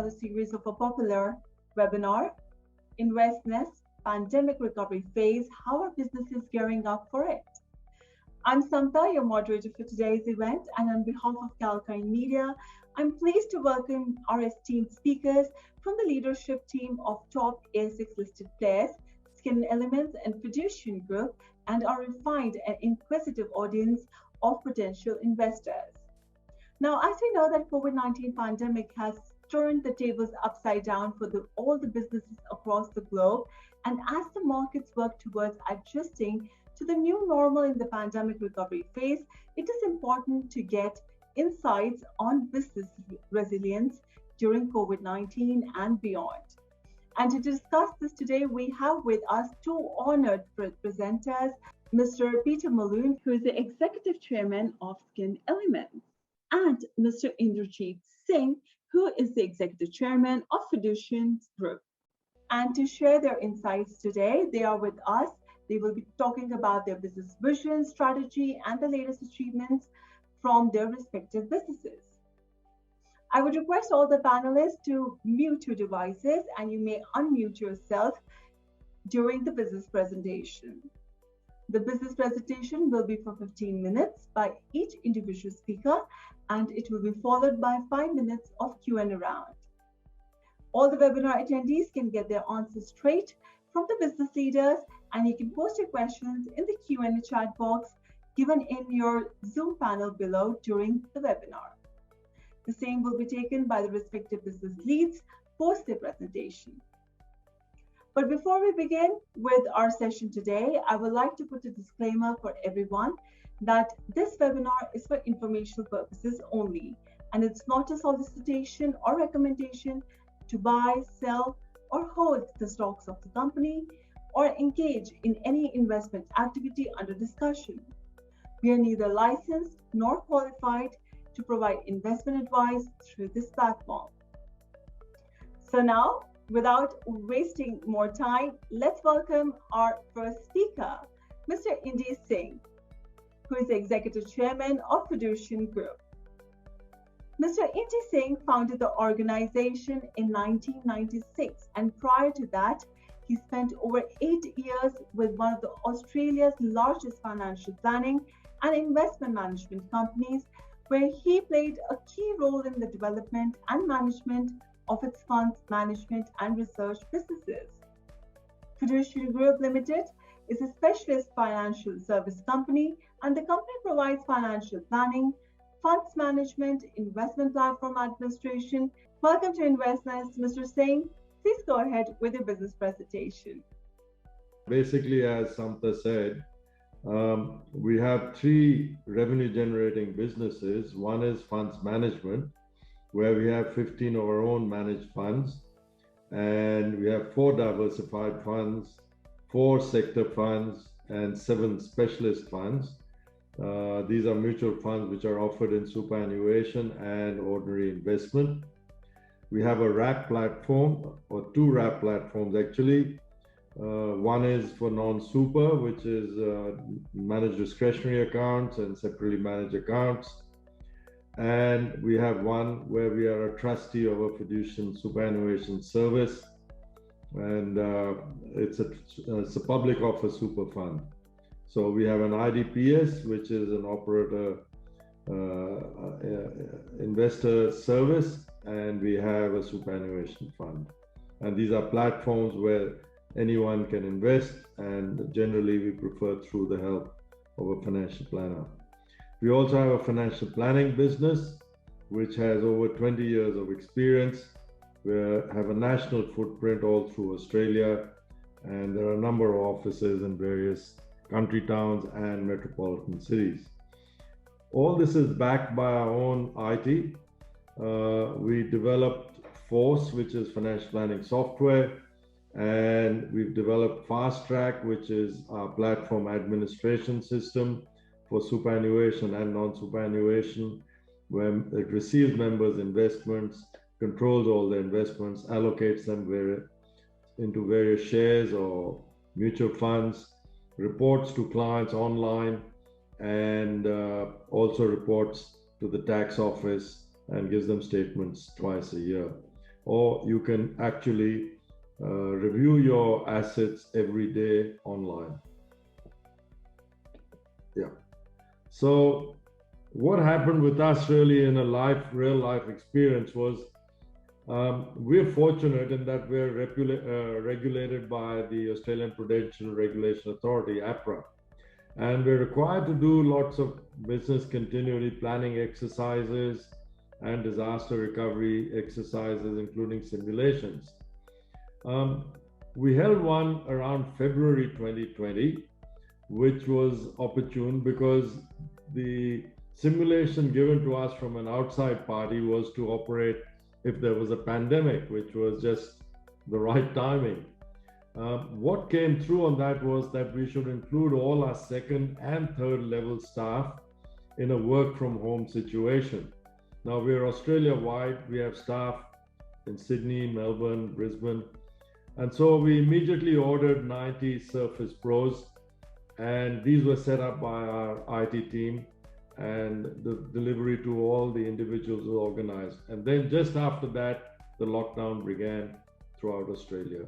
another series of a popular webinar, Investness Pandemic Recovery Phase, How Are Businesses Gearing Up for It? I'm Samta, your moderator for today's event, and on behalf of Kalkine Media, I'm pleased to welcome our esteemed speakers from the leadership team of top ASX listed players, Skin Elements and Fiducian Group, and our refined and inquisitive audience of potential investors. Now, as we know that COVID-19 pandemic has turned the tables upside down for all the businesses across the globe, and as the markets work towards adjusting to the new normal in the pandemic recovery phase, it is important to get insights on business resilience during COVID-19 and beyond. And to discuss this today, we have with us two honored presenters, Mr. Peter Malone, who is the Executive Chairman of Skin Elements, and Mr. Inderjit Singh, who is the Executive Chairman of Fiducian Group. And to share their insights today, they are with us. They will be talking about their business vision, strategy, and the latest achievements from their respective businesses. I would request all the panelists to mute your devices, and you may unmute yourself during the business presentation. The business presentation will be for 15 minutes by each individual speaker, and it will be followed by 5 minutes of Q&A round. All the webinar attendees can get their answers straight from the business leaders, and you can post your questions in the Q&A chat box given in your Zoom panel below during the webinar. The same will be taken by the respective business leads post their presentation. But before we begin with our session today, I would like to put a disclaimer for everyone that this webinar is for informational purposes only, and it's not a solicitation or recommendation to buy, sell, or hold the stocks of the company or engage in any investment activity under discussion. We are neither licensed nor qualified to provide investment advice through this platform. So now, without wasting more time, let's welcome our first speaker, Mr. Inderjit Singh, who is the Executive Chairman of Fiducian Group. Mr. Inderjit Singh founded the organization in 1996, and prior to that, he spent over 8 years with one of Australia's largest financial planning and investment management companies, where he played a key role in the development and management of its funds management and research businesses. Fiducian Group Limited is a specialist financial service company, and the company provides financial planning, funds management, investment platform administration. Welcome to Investness, Mr. Singh. Please go ahead with your business presentation. Basically, as Samta said, we have 3 revenue generating businesses. One is funds management, where we have 15 of our own managed funds, and we have 4 diversified funds, 4 sector funds, and 7 specialist funds. These are mutual funds which are offered in superannuation and ordinary investment. We have a wrap platform, or 2 wrap platforms actually. One is for non-super, which is managed discretionary accounts and separately managed accounts. And we have one where we are a trustee of a Fiducian superannuation service, and it's a public offer super fund. So we have an IDPS, which is an operator investor service, and we have a superannuation fund. And these are platforms where anyone can invest, and generally we prefer through the help of a financial planner. We also have a financial planning business, which has over 20 years of experience. We have a national footprint all through Australia, and there are a number of offices in various country towns and metropolitan cities. All this is backed by our own IT. We developed Force, which is financial planning software, and we've developed Fast Track, which is our platform administration system for superannuation and non-superannuation, where it receives members' investments, controls all the investments, allocates them into various shares or mutual funds, reports to clients online, and also reports to the tax office and gives them statements twice a year. or you can actually review your assets every day online. Yeah. So what happened with us really in a real life experience was we're fortunate in that we're regulated by the Australian Prudential Regulation Authority, APRA. And we're required to do lots of business continuity planning exercises and disaster recovery exercises, including simulations. We held one around February 2020, which was opportune because the simulation given to us from an outside party was to operate if there was a pandemic, which was just the right timing. What came through on that was that we should include all our second and third level staff in a work from home situation. Now we're Australia wide, we have staff in Sydney, Melbourne, Brisbane. And so we immediately ordered 90 Surface Pros, and these were set up by our IT team, and the delivery to all the individuals were organized. And then just after that, the lockdown began throughout Australia.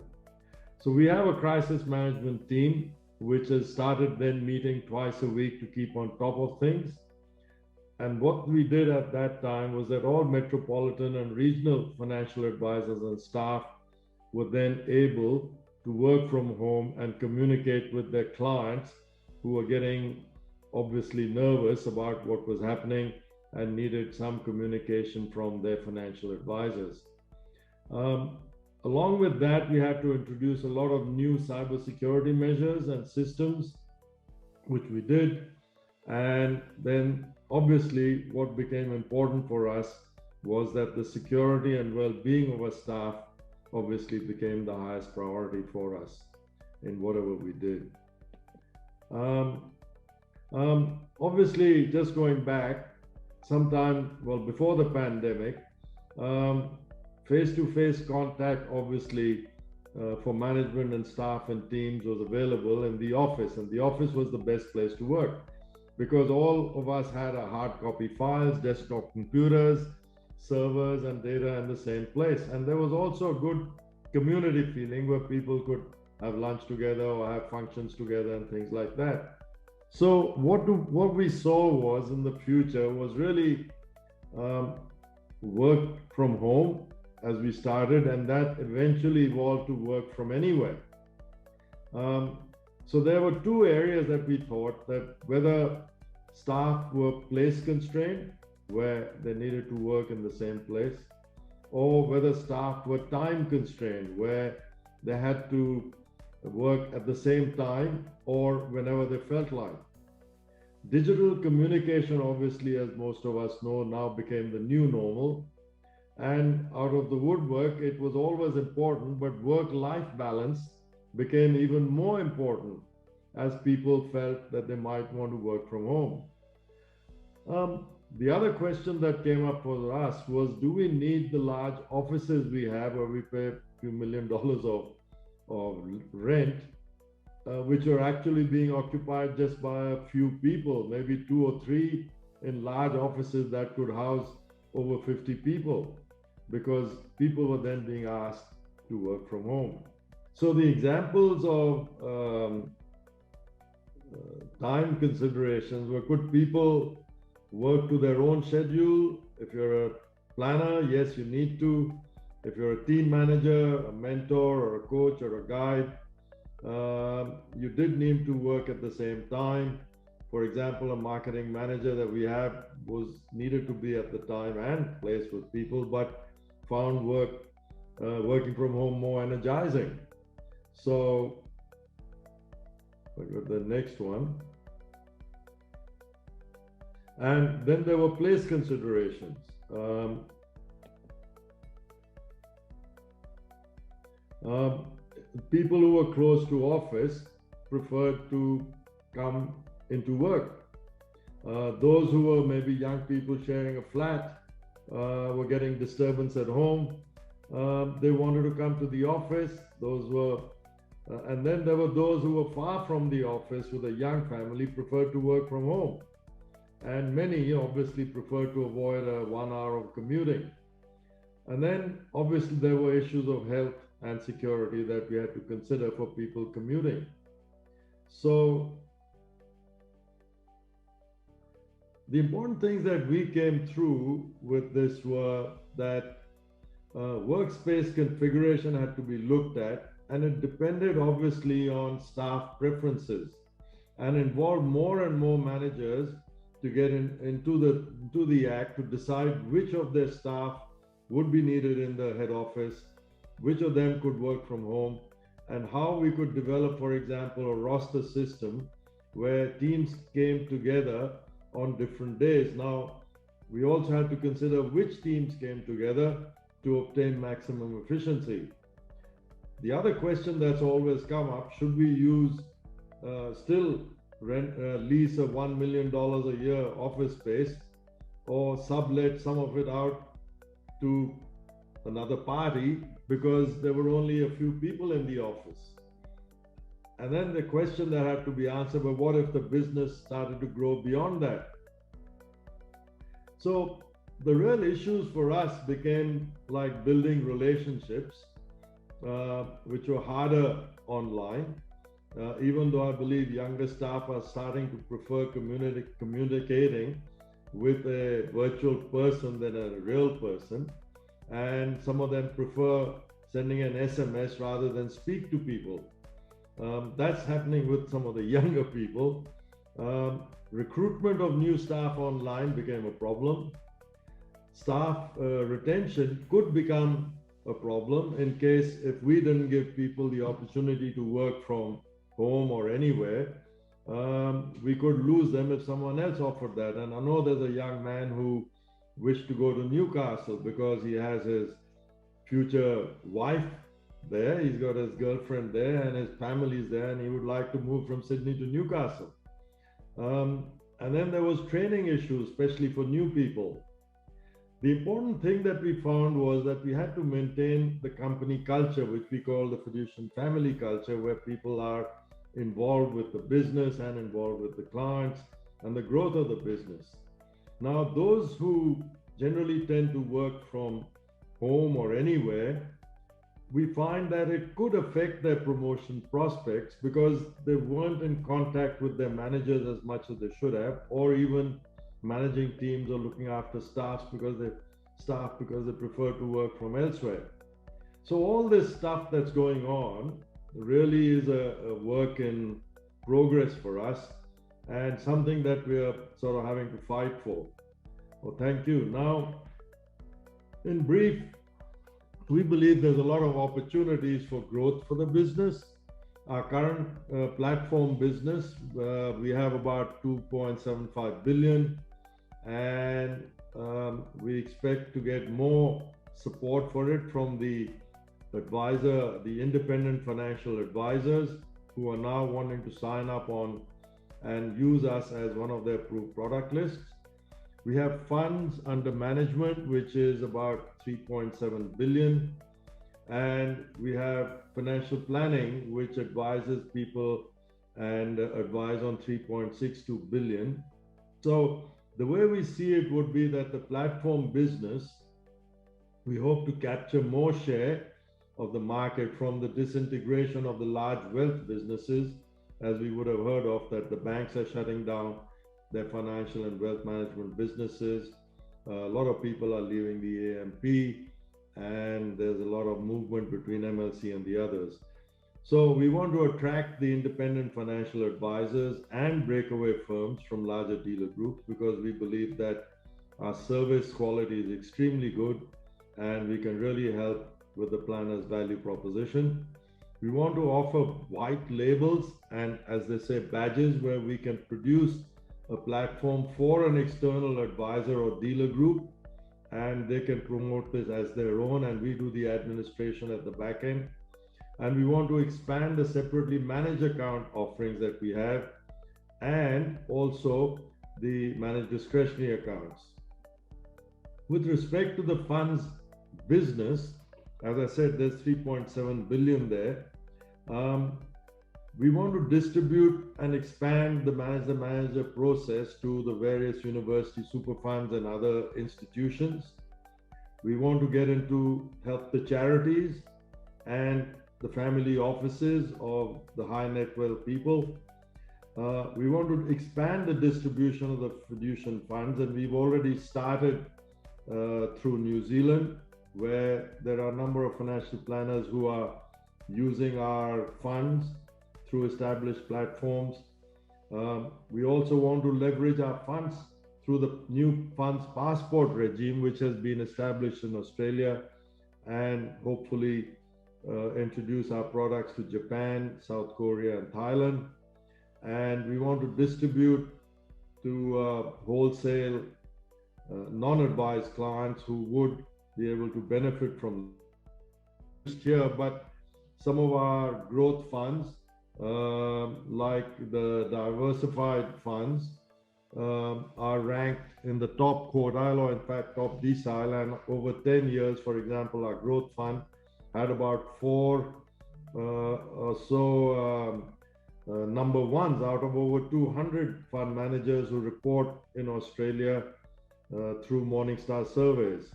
So we have a crisis management team, which has started then meeting twice a week to keep on top of things. And what we did at that time was that all metropolitan and regional financial advisors and staff were then able to work from home and communicate with their clients who were getting obviously nervous about what was happening and needed some communication from their financial advisors. Along with that, we had to introduce a lot of new cybersecurity measures and systems, which we did. And then obviously what became important for us was that the security and well-being of our staff obviously became the highest priority for us in whatever we did. Obviously, just going back sometime, well, before the pandemic, face-to-face contact, obviously, for management and staff and teams was available in the office, and the office was the best place to work because all of us had our hard copy files, desktop computers, servers, and data in the same place. And there was also a good community feeling where people could have lunch together or have functions together and things like that. So what we saw was in the future was really work from home as we started, and that eventually evolved to work from anywhere. So there were two areas that we thought that whether staff were place constrained, where they needed to work in the same place, or whether staff were time constrained, where they had to work at the same time or whenever they felt like. Digital communication, obviously, as most of us know, now became the new normal. And out of the woodwork, it was always important, but work-life balance became even more important as people felt that they might want to work from home. The other question that came up for us was, do we need the large offices we have where we pay a few $1 million of rent, which are actually being occupied just by a few people, maybe 2 or 3 in large offices that could house over 50 people, because people were then being asked to work from home. So the examples of time considerations were, could people work to their own schedule? If you're a planner, yes, you need to. If you're a team manager, a mentor, or a coach, or a guide, you did need to work at the same time. For example, a marketing manager that we have needed to be at the time and place with people, but found working from home more energizing. So, look at the next one. And then there were place considerations. People who were close to office preferred to come into work. Those who were maybe young people sharing a flat were getting disturbance at home. They wanted to come to the office. Those were, and then there were those who were far from the office with a young family, preferred to work from home. And many obviously preferred to avoid 1 hour of commuting. And then obviously there were issues of health and security that we had to consider for people commuting. So the important things that we came through with this were that workspace configuration had to be looked at, and it depended obviously on staff preferences and involved more and more managers to get into the act to decide which of their staff would be needed in the head office, which of them could work from home, and how we could develop, for example, a roster system where teams came together on different days. Now, we also had to consider which teams came together to obtain maximum efficiency. The other question that's always come up, should we use still lease a $1 million a year office space or sublet some of it out to another party because there were only a few people in the office? And then the question that had to be answered, but what if the business started to grow beyond that? So the real issues for us became like building relationships, which were harder online. Even though I believe younger staff are starting to prefer communicating with a virtual person than a real person. And some of them prefer sending an SMS rather than speak to people. That's happening with some of the younger people. Recruitment of new staff online became a problem. Staff retention could become a problem in case if we didn't give people the opportunity to work from home or anywhere, we could lose them if someone else offered that. And I know there's a young man who wished to go to Newcastle because he has his future wife there, he's got his girlfriend there and his family's there, and he would like to move from Sydney to Newcastle. And then there was training issues, especially for new people. The important thing that we found was that we had to maintain the company culture, which we call the Fiducian family culture, where people are involved with the business and involved with the clients and the growth of the business. Now, those who generally tend to work from home or anywhere, we find that it could affect their promotion prospects because they weren't in contact with their managers as much as they should have, or even managing teams or looking after staff because they prefer to work from elsewhere. So all this stuff that's going on really is a work in progress for us and something that we are sort of having to fight for. Well, thank you. Now, in brief, we believe there's a lot of opportunities for growth for the business. Our current platform business, we have about 2.75 billion, and we expect to get more support for it from the independent financial advisors who are now wanting to sign up on and use us as one of their approved product lists. We have funds under management, which is about 3.7 billion. And we have financial planning, which advises people and advise on 3.62 billion. So the way we see it would be that the platform business, we hope to capture more share of the market from the disintegration of the large wealth businesses, as we would have heard of, that the banks are shutting down their financial and wealth management businesses. A lot of people are leaving the AMP, and there's a lot of movement between MLC and the others. So we want to attract the independent financial advisors and breakaway firms from larger dealer groups because we believe that our service quality is extremely good and we can really help with the planner's value proposition. We want to offer white labels and, as they say, badges where we can produce a platform for an external advisor or dealer group, and they can promote this as their own, and we do the administration at the back end. And we want to expand the separately managed account offerings that we have, and also the managed discretionary accounts. With respect to the funds business, as I said, there's 3.7 billion there. We want to distribute and expand the manager process to the various university super funds and other institutions. We want to get into help the charities and the family offices of the high net wealth people. We want to expand the distribution of the Fiducian funds, and we've already started through New Zealand, where there are a number of financial planners who are using our funds through established platforms. We also want to leverage our funds through the new funds passport regime, which has been established in Australia, and hopefully introduce our products to Japan, South Korea, and Thailand. And we want to distribute to wholesale non-advised clients who would be able to benefit from here. But some of our growth funds, like the diversified funds, are ranked in the top quartile, or in fact top decile. And over 10 years, for example, our growth fund had about 4 or so number ones out of over 200 fund managers who report in Australia through Morningstar surveys.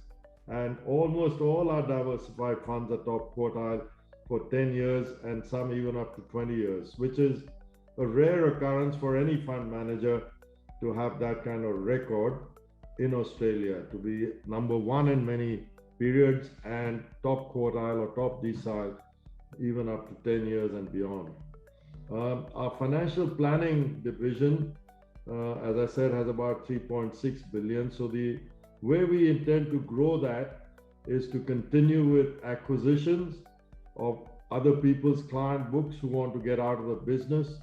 And almost all our diversified funds are top quartile for 10 years, and some even up to 20 years, which is a rare occurrence for any fund manager to have that kind of record in Australia, to be number one in many periods and top quartile or top decile even up to 10 years and beyond. Our financial planning division, as I said, has about 3.6 billion. So the way we intend to grow that is to continue with acquisitions of other people's client books who want to get out of the business,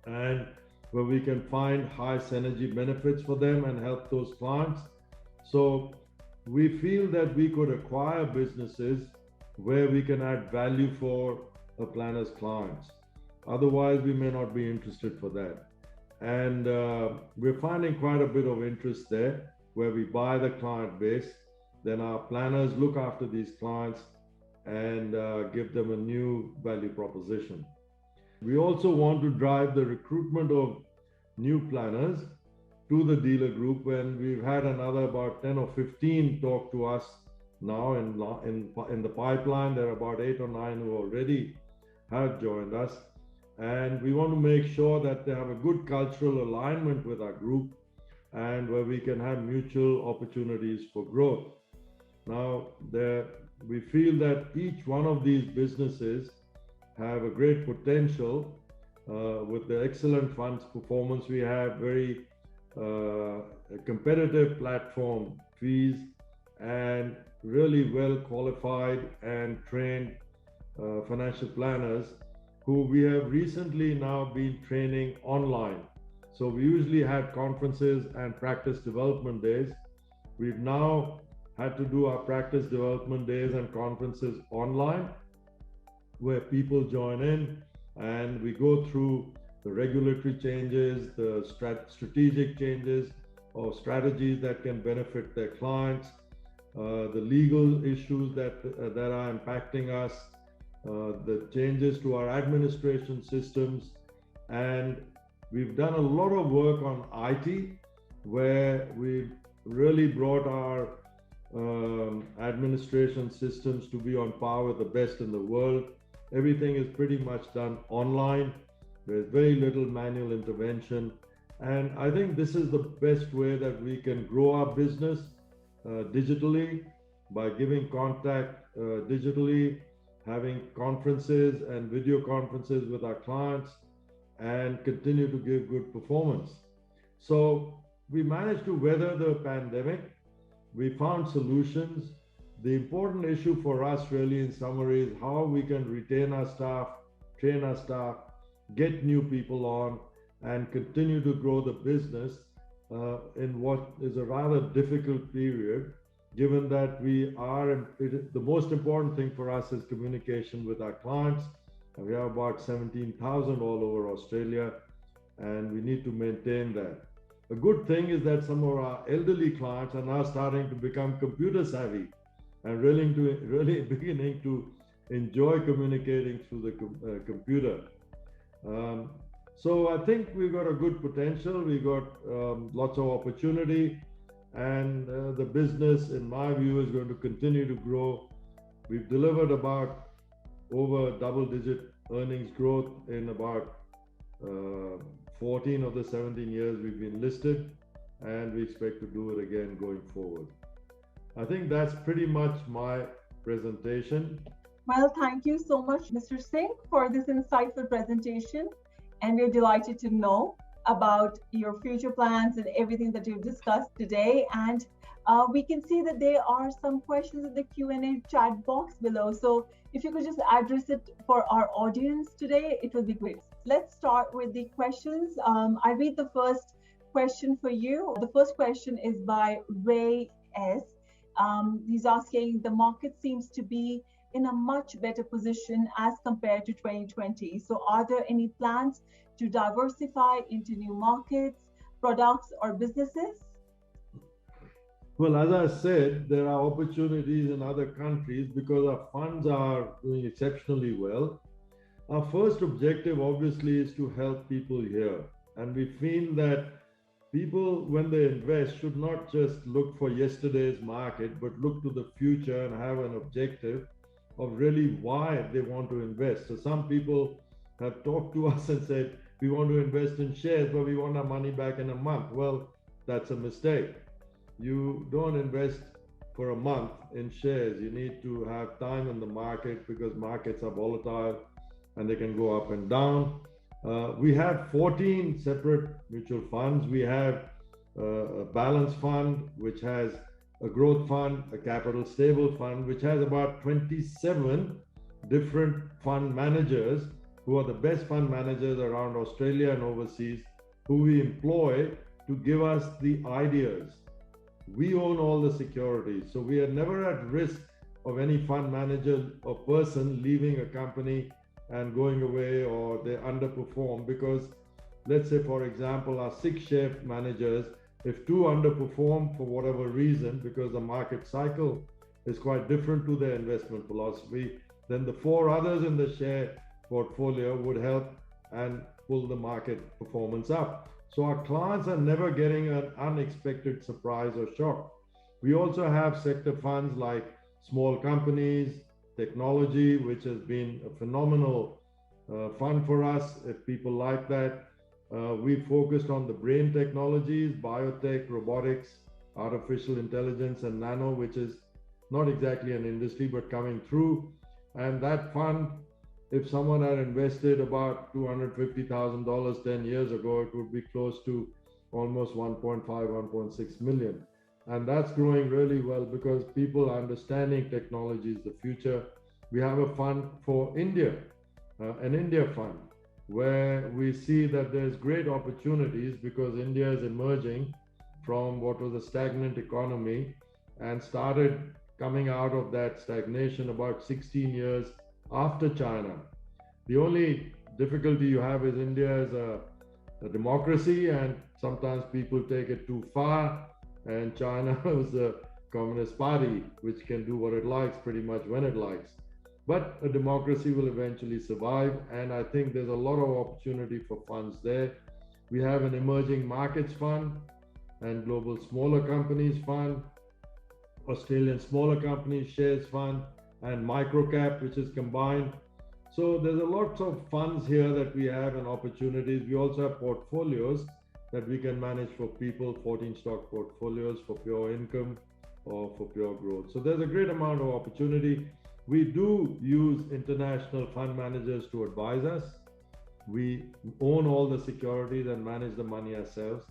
and where we can find high synergy benefits for them and help those clients. So we feel that we could acquire businesses where we can add value for a planner's clients. Otherwise, we may not be interested for that. And we're finding quite a bit of interest there, where we buy the client base, then our planners look after these clients and give them a new value proposition. We also want to drive the recruitment of new planners to the dealer group, when we've had another about 10 or 15 talk to us now in the pipeline. There are about 8 or 9 who already have joined us, and we want to make sure that they have a good cultural alignment with our group and where we can have mutual opportunities for growth. Now, we feel that each one of these businesses have a great potential with the excellent funds performance. We have very competitive platform fees and really well qualified and trained financial planners who we have recently now been training online. So we usually had conferences and practice development days. We've now had to do our practice development days and conferences online, where people join in and we go through the regulatory changes, the strategic changes or strategies that can benefit their clients, the legal issues that are impacting us, the changes to our administration systems. And we've done a lot of work on IT, where we've really brought our administration systems to be on par with the best in the world. Everything is pretty much done online. There's very little manual intervention. And I think this is the best way that we can grow our business digitally, by giving contact digitally, having conferences and video conferences with our clients, and continue to give good performance. So we managed to weather the pandemic. We found solutions. The important issue for us really, in summary, is how we can retain our staff, train our staff, get new people on, and continue to grow the business in what is a rather difficult period, given that the most important thing for us is communication with our clients. And we have about 17,000 all over Australia, and we need to maintain that. A good thing is that some of our elderly clients are now starting to become computer savvy and really beginning to enjoy communicating through the computer. So I think we've got a good potential. We've got lots of opportunity. and the business, in my view, is going to continue to grow. We've delivered about over double-digit earnings growth in about 14 of the 17 years we've been listed, and we expect to do it again going forward. I think that's pretty much my presentation. Well, thank you so much, Mr. Singh, for this insightful presentation. And we're delighted to know about your future plans and everything that you've discussed today. And we can see that there are some questions in the Q&A chat box below. So if you could just address it for our audience today, it would be great. Let's start with the questions. I read the first question for you. The first question is by Ray S. He's asking, the market seems to be in a much better position as compared to 2020. So are there any plans to diversify into new markets, products, or businesses? Well, as I said, there are opportunities in other countries because our funds are doing exceptionally well. Our first objective, obviously, is to help people here. And we feel that people, when they invest, should not just look for yesterday's market, but look to the future and have an objective of really why they want to invest. So some people have talked to us and said, we want to invest in shares, but we want our money back in a month. Well, that's a mistake. You don't invest for a month in shares. You need to have time in the market because markets are volatile and they can go up and down. We have 14 separate mutual funds. We have a balance fund, which has a growth fund, a capital stable fund, which has about 27 different fund managers who are the best fund managers around Australia and overseas, who we employ to give us the ideas. We own all the securities, so we are never at risk of any fund manager or person leaving a company and going away or they underperform, because let's say, for example, our 6 share managers, if 2 underperform for whatever reason, because the market cycle is quite different to their investment philosophy, then the 4 others in the share portfolio would help and pull the market performance up. So our clients are never getting an unexpected surprise or shock. We also have sector funds like small companies, technology, which has been a phenomenal fund for us, if people like that. We focused on the brain technologies, biotech, robotics, artificial intelligence, and nano, which is not exactly an industry, but coming through. And that fund, if someone had invested about $250,000 10 years ago, it would be close to almost 1.5, 1.6 million. And that's growing really well because people are understanding technology is the future. We have a fund for India, an India fund, where we see that there's great opportunities because India is emerging from what was a stagnant economy and started coming out of that stagnation about 16 years after China. The only difficulty you have is India is a democracy, and sometimes people take it too far, and China is a communist party which can do what it likes pretty much when it likes. But a democracy will eventually survive, and I think there's a lot of opportunity for funds there. We have an emerging markets fund and global smaller companies fund, Australian smaller companies shares fund, and microcap, which is combined. So there's a lot of funds here that we have and opportunities. We also have portfolios that we can manage for people, 14 stock portfolios for pure income or for pure growth. So there's a great amount of opportunity. We do use international fund managers to advise us. We own all the securities and manage the money ourselves.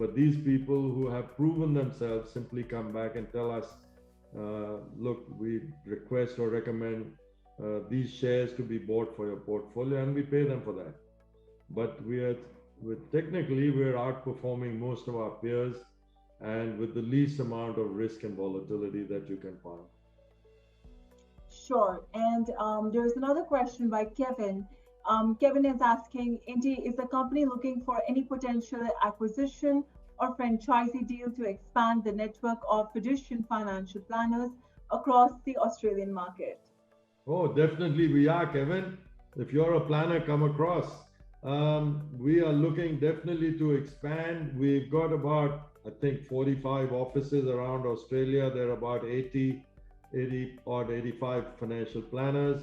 But these people who have proven themselves simply come back and tell us, look, we request or recommend these shares to be bought for your portfolio, and we pay them for that. But technically, we're outperforming most of our peers and with the least amount of risk and volatility that you can find. Sure. And there's another question by Kevin. Kevin is asking, Indy, is the company looking for any potential acquisition or franchisee deal to expand the network of Fiducian financial planners across the Australian market? Oh, definitely we are, Kevin. If you're a planner, come across. We are looking definitely to expand. We've got about I think, 45 offices around Australia. There are about 80 or 85 financial planners,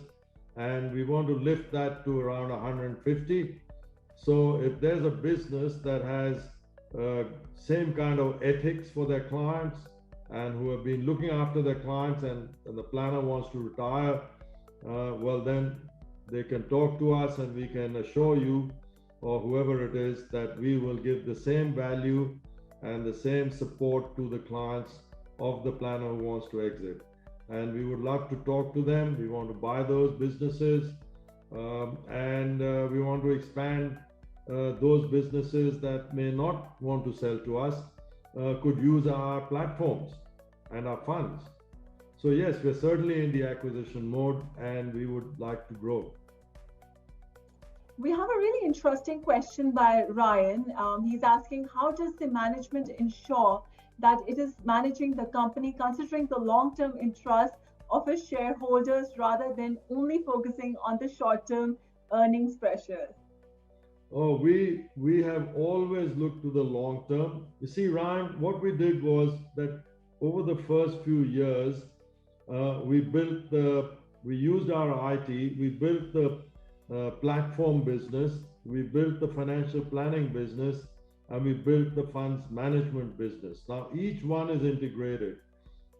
and we want to lift that to around 150. So if there's a business that has same kind of ethics for their clients and who have been looking after their clients, and the planner wants to retire, well, then they can talk to us and we can assure you, or whoever it is, that we will give the same value and the same support to the clients of the planner who wants to exit. And we would love to talk to them. We want to buy those businesses, and we want to expand those businesses that may not want to sell to us, could use our platforms and our funds. So yes, we're certainly in the acquisition mode and we would like to grow. We have a really interesting question by Ryan. He's asking, how does the management ensure that it is managing the company considering the long-term interest of its shareholders rather than only focusing on the short-term earnings pressures? Oh, we have always looked to the long term. You see, Ryan, what we did was that over the first few years, we used our IT, we built the platform business, we built the financial planning business, and we built the funds management business. Now, each one is integrated,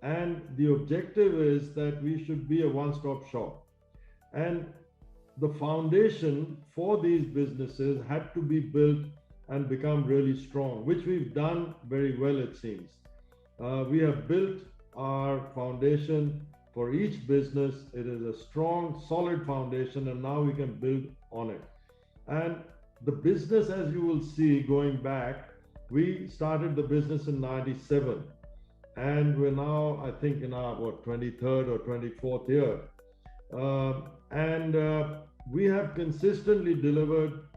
and the objective is that we should be a one-stop shop. And the foundation for these businesses had to be built and become really strong, which we've done very well, it seems. We have built our foundation for each business. It is a strong, solid foundation, and now we can build on it. And the business, as you will see, going back, we started the business in 97, and we're now, I think, in our 23rd or 24th year. We have consistently delivered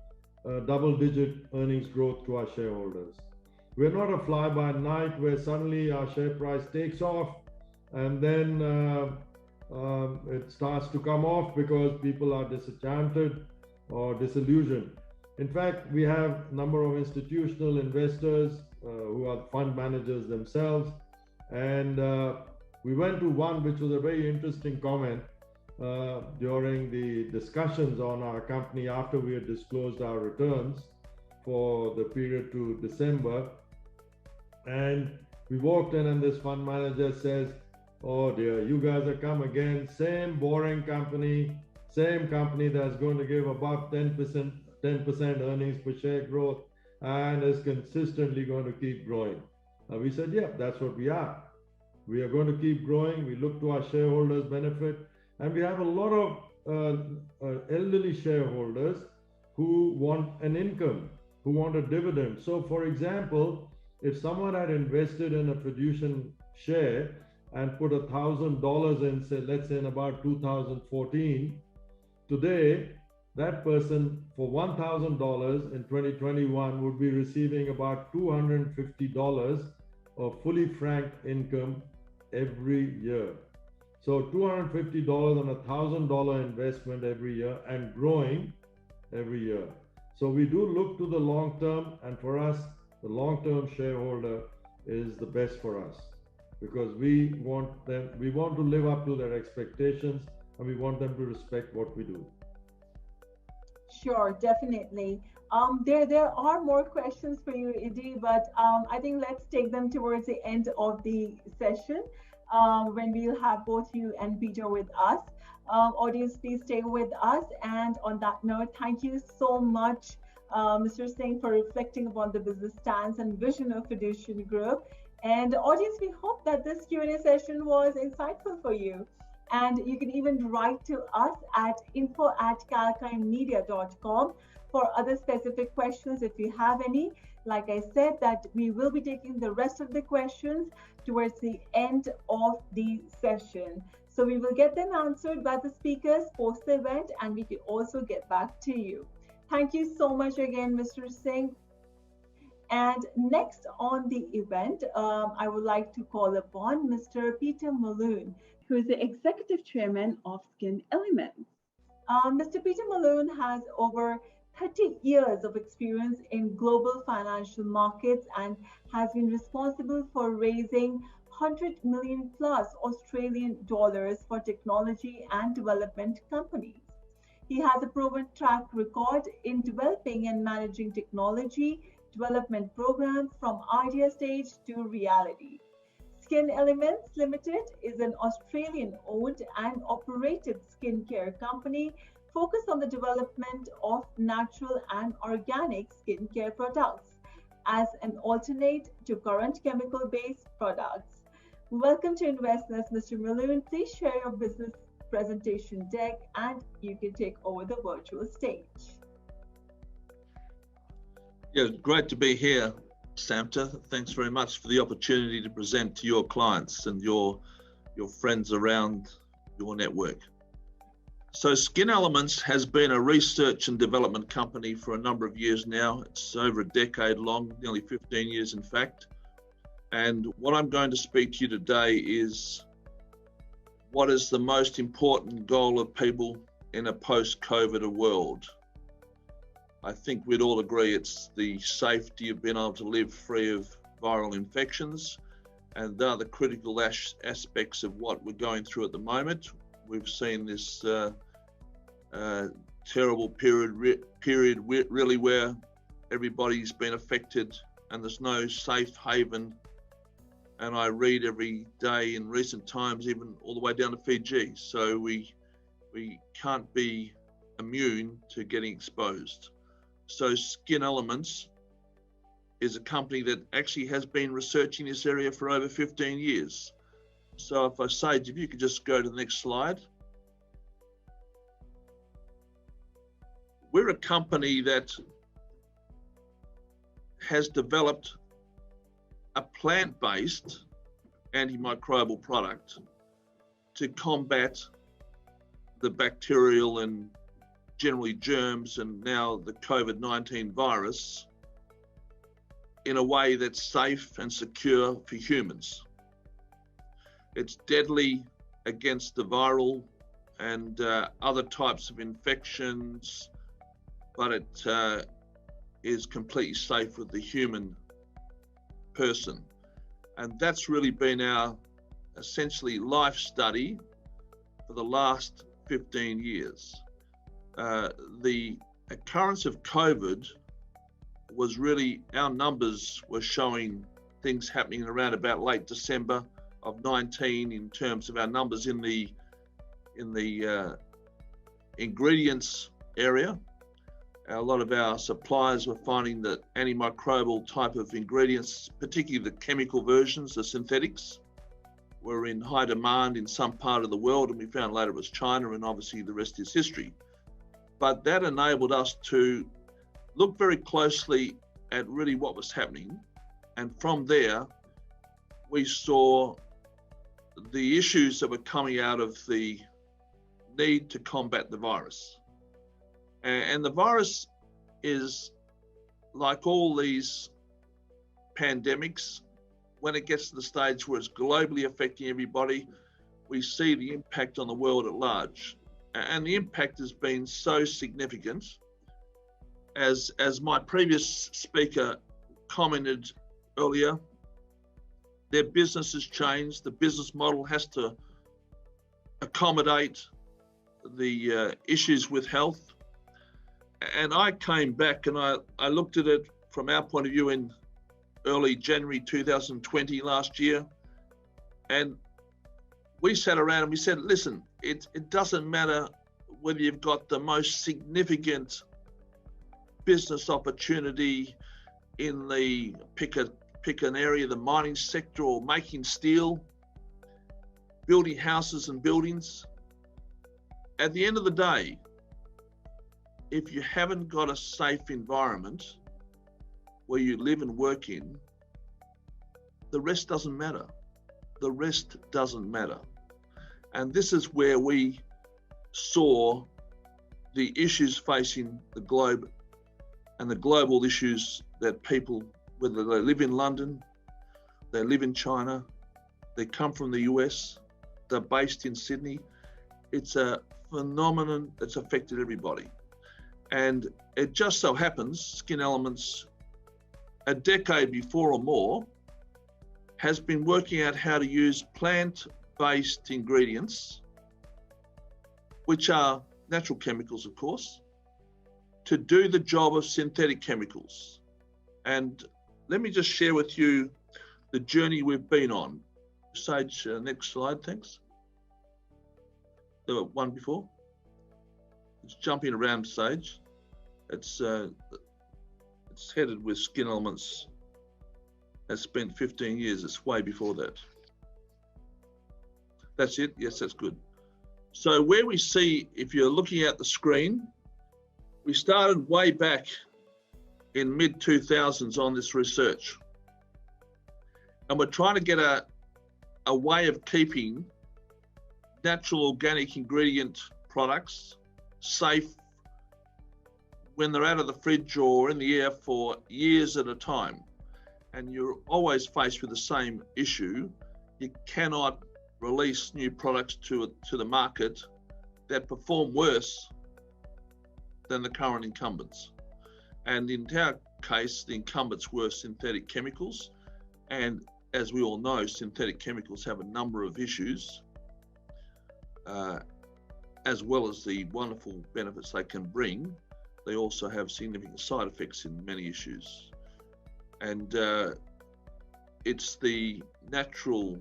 double-digit earnings growth to our shareholders. We're not a fly-by-night where suddenly our share price takes off and then it starts to come off because people are disenchanted or disillusioned. In fact, we have a number of institutional investors who are fund managers themselves, and we went to one which was a very interesting comment during the discussions on our company after we had disclosed our returns for the period to December. And we walked in and this fund manager says, "Oh dear, you guys have come again, same boring company, same company that's going to give above 10% earnings per share growth and is consistently going to keep growing." We said, yeah, that's what we are. We are going to keep growing. We look to our shareholders' benefit. And we have a lot of elderly shareholders who want an income, who want a dividend. So, for example, if someone had invested in a Fiducian share and put $1,000 in, say, let's say in about 2014, today, that person for $1,000 in 2021 would be receiving about $250 of fully franked income every year. So $250 on a $1,000 investment every year and growing every year. So we do look to the long term, and for us, the long-term shareholder is the best for us because we want to live up to their expectations and we want them to respect what we do. Sure, definitely. There are more questions for you, Idi, but I think let's take them towards the end of the session when we'll have both you and Peter with us. Audience, please stay with us. And on that note, thank you so much, Mr. Singh, for reflecting upon the business stance and vision of Fiducian Group. And audience, we hope that this Q&A session was insightful for you. And you can even write to us at info@kalkinemedia.com for other specific questions if you have any. Like I said, that we will be taking the rest of the questions towards the end of the session. So we will get them answered by the speakers post the event, and we can also get back to you. Thank you so much again, Mr. Singh. And next on the event, I would like to call upon Mr. Peter Malone, who is the Executive Chairman of Skin Elements. Mr. Peter Malone has over 30 years of experience in global financial markets and has been responsible for raising 100 million plus Australian dollars for technology and development companies. He has a proven track record in developing and managing technology development programs from idea stage to reality. Skin Elements Limited is an Australian owned and operated skincare company focused on the development of natural and organic skincare products as an alternate to current chemical based products. Welcome to Investors, Mr. Malone. Please share your business presentation deck and you can take over the virtual stage. Yeah, great to be here, Samta. Thanks very much for the opportunity to present to your clients and your friends around your network. So Skin Elements has been a research and development company for a number of years now. It's over a decade long, nearly 15 years in fact. And what I'm going to speak to you today is what is the most important goal of people in a post-COVID world. I think we'd all agree it's the safety of being able to live free of viral infections, and they're the critical aspects of what we're going through at the moment. We've seen this terrible period really where everybody's been affected and there's no safe haven. And I read every day in recent times, even all the way down to Fiji. So we can't be immune to getting exposed. So Skin Elements is a company that actually has been researching this area for over 15 years. So if I say, if you could just go to the next slide. We're a company that has developed a plant-based antimicrobial product to combat the bacterial and generally germs and now the COVID-19 virus in a way that's safe and secure for humans. It's deadly against the viral and other types of infections, but it is completely safe with the human person. And that's really been our essentially life study for the last 15 years. The occurrence of COVID was really, our numbers were showing things happening around about late December of 19 in terms of our numbers in the ingredients area. A lot of our suppliers were finding that antimicrobial type of ingredients, particularly the chemical versions, the synthetics, were in high demand in some part of the world, and we found later it was China, and obviously the rest is history. But that enabled us to look very closely at really what was happening, and from there we saw the issues that were coming out of the need to combat the virus. And the virus is like all these pandemics, when it gets to the stage where it's globally affecting everybody, we see the impact on the world at large. And the impact has been so significant, as my previous speaker commented earlier, their business has changed. The business model has to accommodate the issues with health. And I came back and I looked at it from our point of view in early January 2020 last year. And we sat around and we said, listen, it doesn't matter whether you've got the most significant business opportunity in the pick an area, the mining sector, or making steel, building houses and buildings. At the end of the day, if you haven't got a safe environment where you live and work in, the rest doesn't matter. The rest doesn't matter. And this is where we saw the issues facing the globe and the global issues that people, whether they live in London, they live in China, they come from the US, they're based in Sydney, it's a phenomenon that's affected everybody. And it just so happens Skin Elements, a decade before or more, has been working out how to use plant-based ingredients, which are natural chemicals, of course, to do the job of synthetic chemicals. And let me just share with you the journey we've been on. Sage, next slide, thanks. The one before. It's jumping around, Sage. It's headed with Skin Elements. Has spent 15 years. It's way before that. That's it. Yes, that's good. So where we see, if you're looking at the screen, we started way back in mid-2000s on this research. And we're trying to get a way of keeping natural organic ingredient products safe when they're out of the fridge or in the air for years at a time. And you're always faced with the same issue. You cannot release new products to the market that perform worse than the current incumbents. And in our case, the incumbents were synthetic chemicals. And as we all know, synthetic chemicals have a number of issues, as well as the wonderful benefits they can bring. They also have significant side effects in many issues. And it's the natural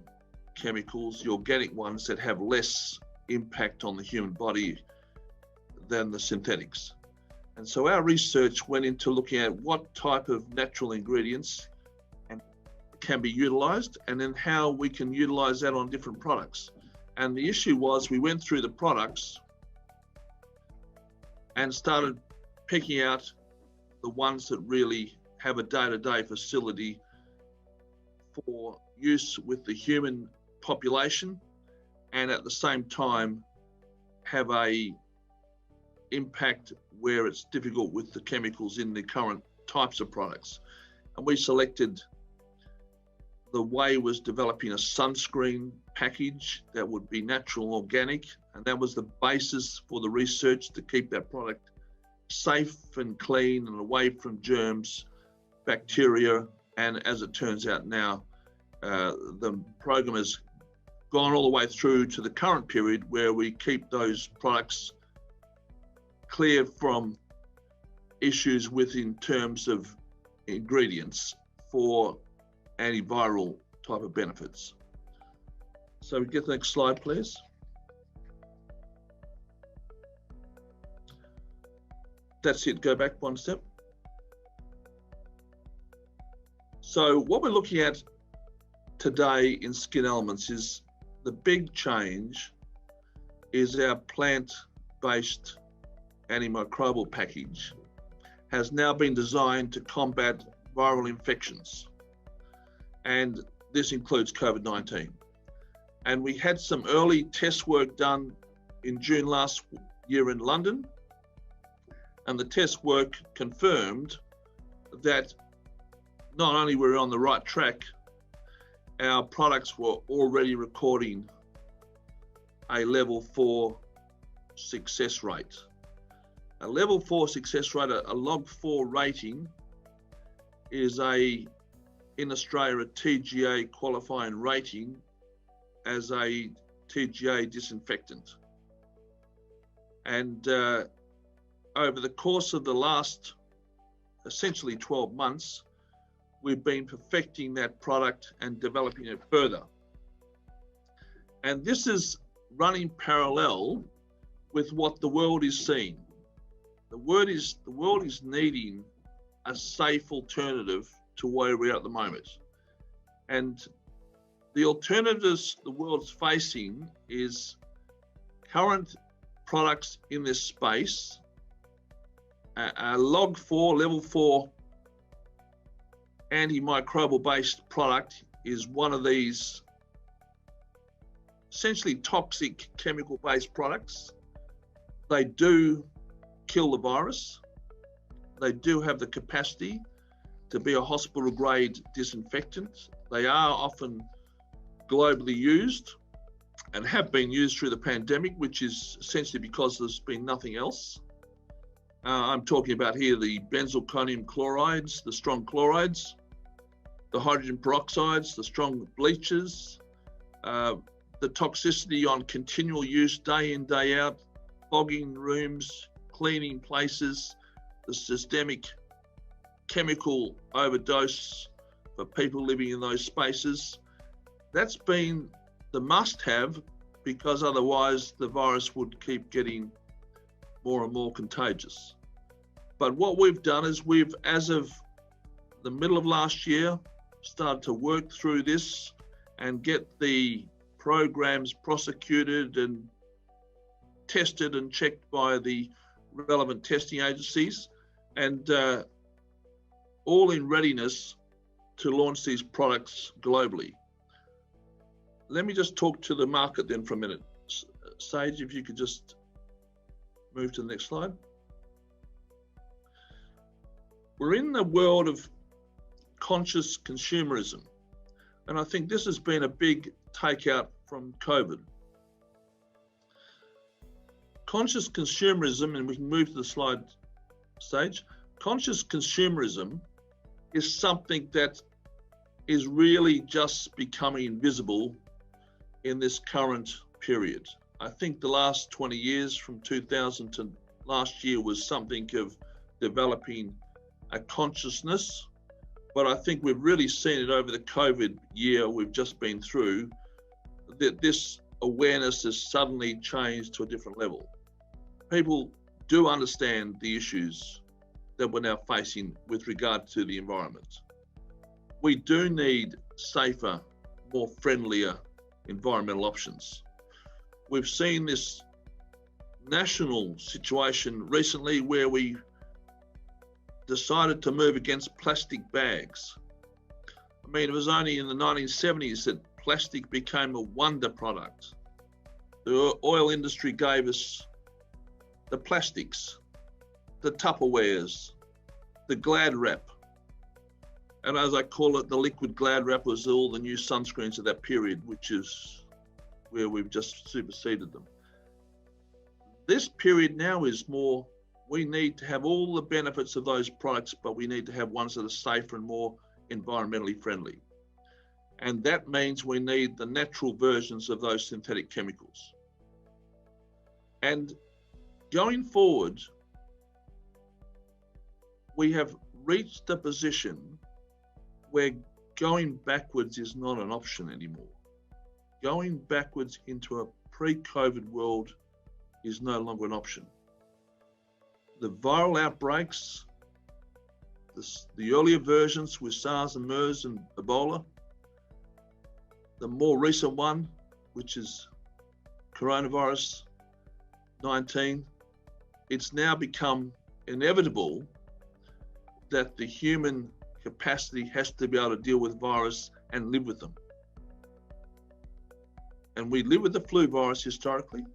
chemicals, the organic ones, that have less impact on the human body than the synthetics. And so our research went into looking at what type of natural ingredients can be utilized, and then how we can utilize that on different products. And the issue was, we went through the products and started picking out the ones that really have a day-to-day facility for use with the human population, and at the same time have a impact where it's difficult with the chemicals in the current types of products. And we selected, the way was developing a sunscreen package that would be natural and organic, and that was the basis for the research, to keep that product safe and clean and away from germs, bacteria. And as it turns out now, the program has gone all the way through to the current period, where we keep those products clear from issues in terms of ingredients for antiviral type of benefits. So we get the next slide, please. That's it, go back one step. So what we're looking at today in Skin Elements is, the big change is our plant-based antimicrobial package has now been designed to combat viral infections. And this includes COVID-19. And we had some early test work done in June last year in London. And the test work confirmed that not only were we on the right track, our products were already recording a level 4 success rate. A level 4 success rate, a log 4 rating, is in Australia a TGA qualifying rating as a TGA disinfectant. And over the course of the last essentially 12 months, we've been perfecting that product and developing it further. And this is running parallel with what the world is seeing. The world is needing a safe alternative to where we are at the moment. And the alternatives the world's facing is current products in this space. A log 4, level 4 antimicrobial based product is one of these essentially toxic chemical based products. They do kill the virus. They do have the capacity to be a hospital grade disinfectant. They are often globally used and have been used through the pandemic, which is essentially because there's been nothing else. I'm talking about here the benzalkonium chlorides, the strong chlorides, the hydrogen peroxides, the strong bleaches, the toxicity on continual use day in, day out, fogging rooms, cleaning places, the systemic chemical overdose for people living in those spaces. That's been the must-have, because otherwise the virus would keep getting more and more contagious. But what we've done is we've, as of the middle of last year, started to work through this and get the programs prosecuted and tested and checked by the relevant testing agencies, and all in readiness to launch these products globally. Let me just talk to the market then for a minute. Sage, if you could just move to the next slide. We're in the world of conscious consumerism, and I think this has been a big takeout from COVID. Conscious consumerism, and we can move to the slide, Sage. Conscious consumerism is something that is really just becoming visible in this current period. I think the last 20 years, from 2000 to last year, was something of developing a consciousness, but I think we've really seen it over the COVID year we've just been through, that this awareness has suddenly changed to a different level. People do understand the issues that we're now facing with regard to the environment. We do need safer, more friendlier environmental options. We've seen this national situation recently where we decided to move against plastic bags. I mean, it was only in the 1970s that plastic became a wonder product. The oil industry gave us the plastics, the Tupperwares, the Glad wrap. And as I call it, the liquid Glad wrap was all the new sunscreens of that period, which is where we've just superseded them. This period now is more, we need to have all the benefits of those products, but we need to have ones that are safer and more environmentally friendly. And that means we need the natural versions of those synthetic chemicals. And going forward, we have reached a position where going backwards is not an option anymore. Going backwards into a pre-COVID world is no longer an option. The viral outbreaks, the earlier versions with SARS and MERS and Ebola, the more recent one, which is coronavirus 19, it's now become inevitable that the human capacity has to be able to deal with virus and live with them. And we live with the flu virus historically.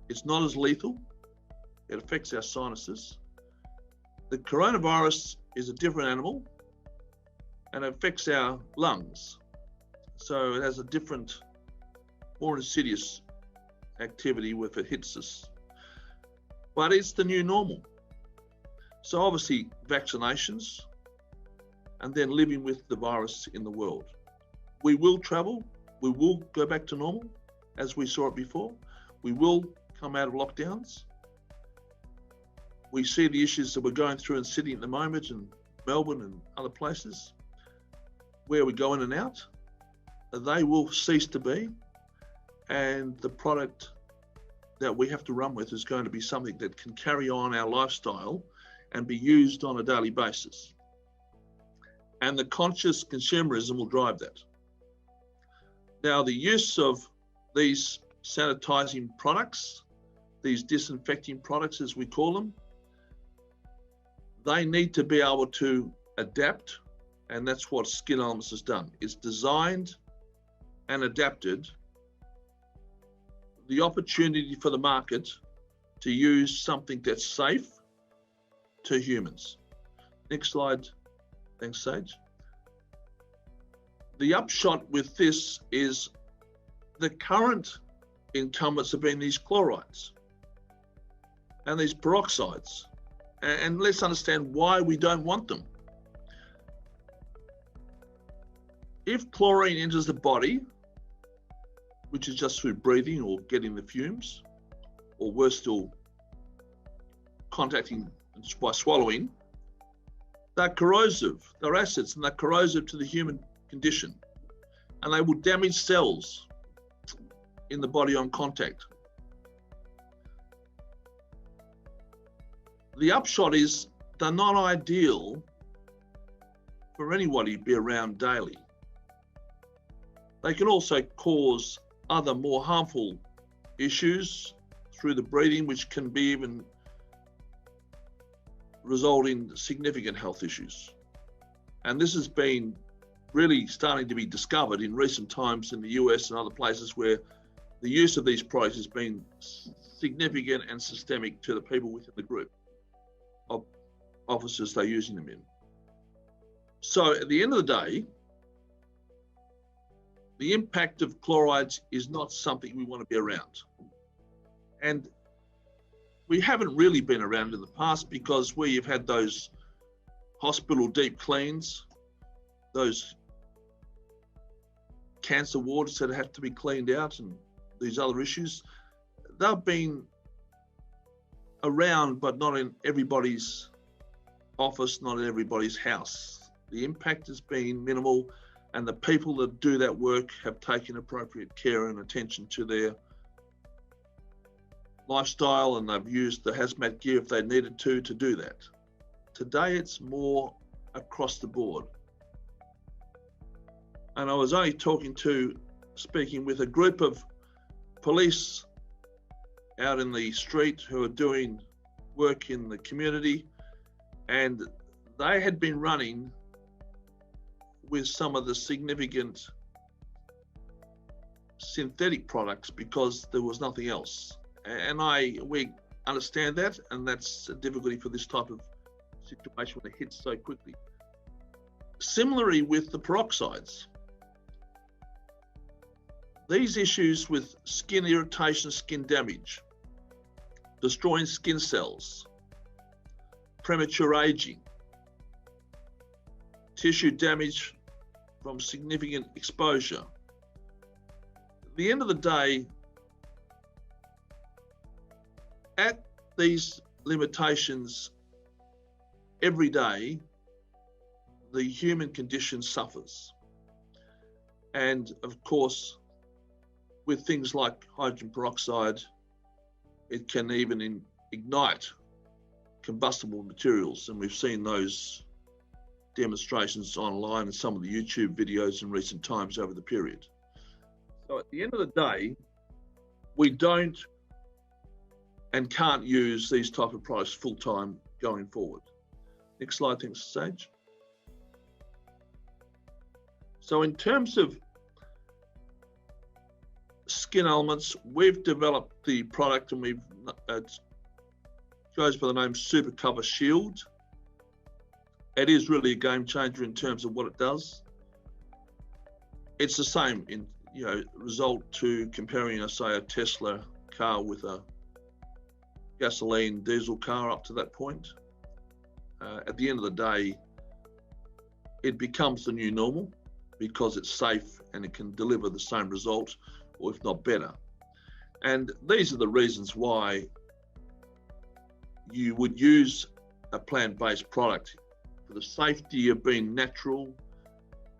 It's not as lethal. It affects our sinuses. The coronavirus is a different animal and it affects our lungs. So it has a different, more insidious activity if it hits us. But it's the new normal. So obviously vaccinations and then living with the virus in the world. We will travel, we will go back to normal as we saw it before. We will come out of lockdowns. We see the issues that we're going through in Sydney at the moment and Melbourne and other places where we go in and out. They will cease to be, and the product that we have to run with is going to be something that can carry on our lifestyle and be used on a daily basis. And the conscious consumerism will drive that. Now, the use of these sanitizing products, these disinfecting products as we call them, they need to be able to adapt, and that's what Skin Elements has done. It's designed and adapted the opportunity for the market to use something that's safe to humans. Next slide. Thanks, Sage. The upshot with this is the current incumbents have been these chlorides. and these peroxides. And let's understand why we don't want them. If chlorine enters the body, which is just through breathing or getting the fumes, or worse still, contacting by swallowing, they're corrosive, they're acids, and they're corrosive to the human condition. And they will damage cells in the body on contact. The upshot is they're not ideal for anybody to be around daily. They can also cause other more harmful issues through the breathing, which can be even result in significant health issues. And this has been really starting to be discovered in recent times in the US and other places where the use of these products has been significant and systemic to the people within the group of officers they're using them in. So at the end of the day, the impact of chlorides is not something we want to be around. And we haven't really been around in the past because we've had those hospital deep cleans, those cancer wards that have to be cleaned out, and these other issues. They've been around, but not in everybody's office, not in everybody's house. The impact has been minimal, and the people that do that work have taken appropriate care and attention to their lifestyle, and they've used the hazmat gear if they needed to do that. Today it's more across the board. And I was only speaking with a group of police out in the street who are doing work in the community, and they had been running with some of the significant synthetic products because there was nothing else. And we understand that, and that's a difficulty for this type of situation when it hits so quickly. Similarly with the peroxides, these issues with skin irritation, skin damage, destroying skin cells, premature aging, tissue damage from significant exposure. At the end of the day, at these limitations every day, the human condition suffers. And of course, with things like hydrogen peroxide, it can even ignite combustible materials. And we've seen those demonstrations online and some of the YouTube videos in recent times over the period. So at the end of the day, we don't and can't use these type of products full-time going forward. Next slide, thanks, Sage. So in terms of skin elements, we've developed the product, and we've goes by the name Super Cover Shield. It is really a game changer in terms of what it does. It's the same in result to comparing, say, a Tesla car with a gasoline diesel car up to that point. At the end of the day, it becomes the new normal because it's safe and it can deliver the same result, or if not better. And these are the reasons why you would use a plant-based product: for the safety of being natural,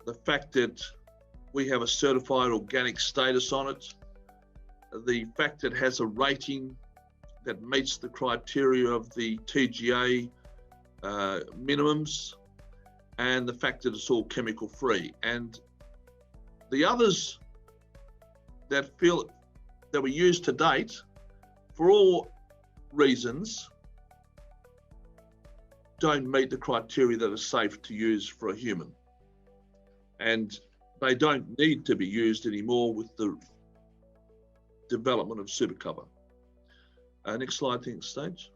the fact that we have a certified organic status on it, the fact that it has a rating that meets the criteria of the TGA minimums, and the fact that it's all chemical free. And the others that were used to date, for all reasons, don't meet the criteria that are safe to use for a human. And they don't need to be used anymore with the development of Supercover. Next slide, thanks, Stage.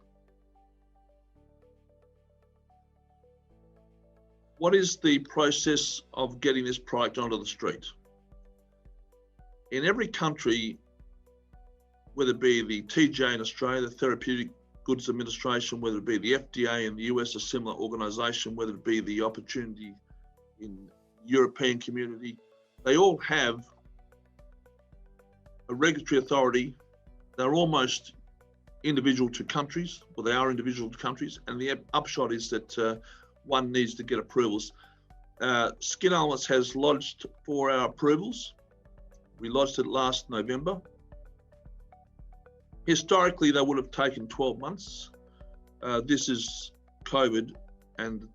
What is the process of getting this product onto the street? In every country, whether it be the TGA in Australia, the Therapeutic Goods Administration, whether it be the FDA in the US, a similar organisation, whether it be the opportunity in European community, they all have a regulatory authority. They're almost individual to countries, or they are individual to countries, and the upshot is that one needs to get approvals. Skin Elements has lodged for our approvals. We lodged it last November. Historically, they would have taken 12 months. This is COVID, and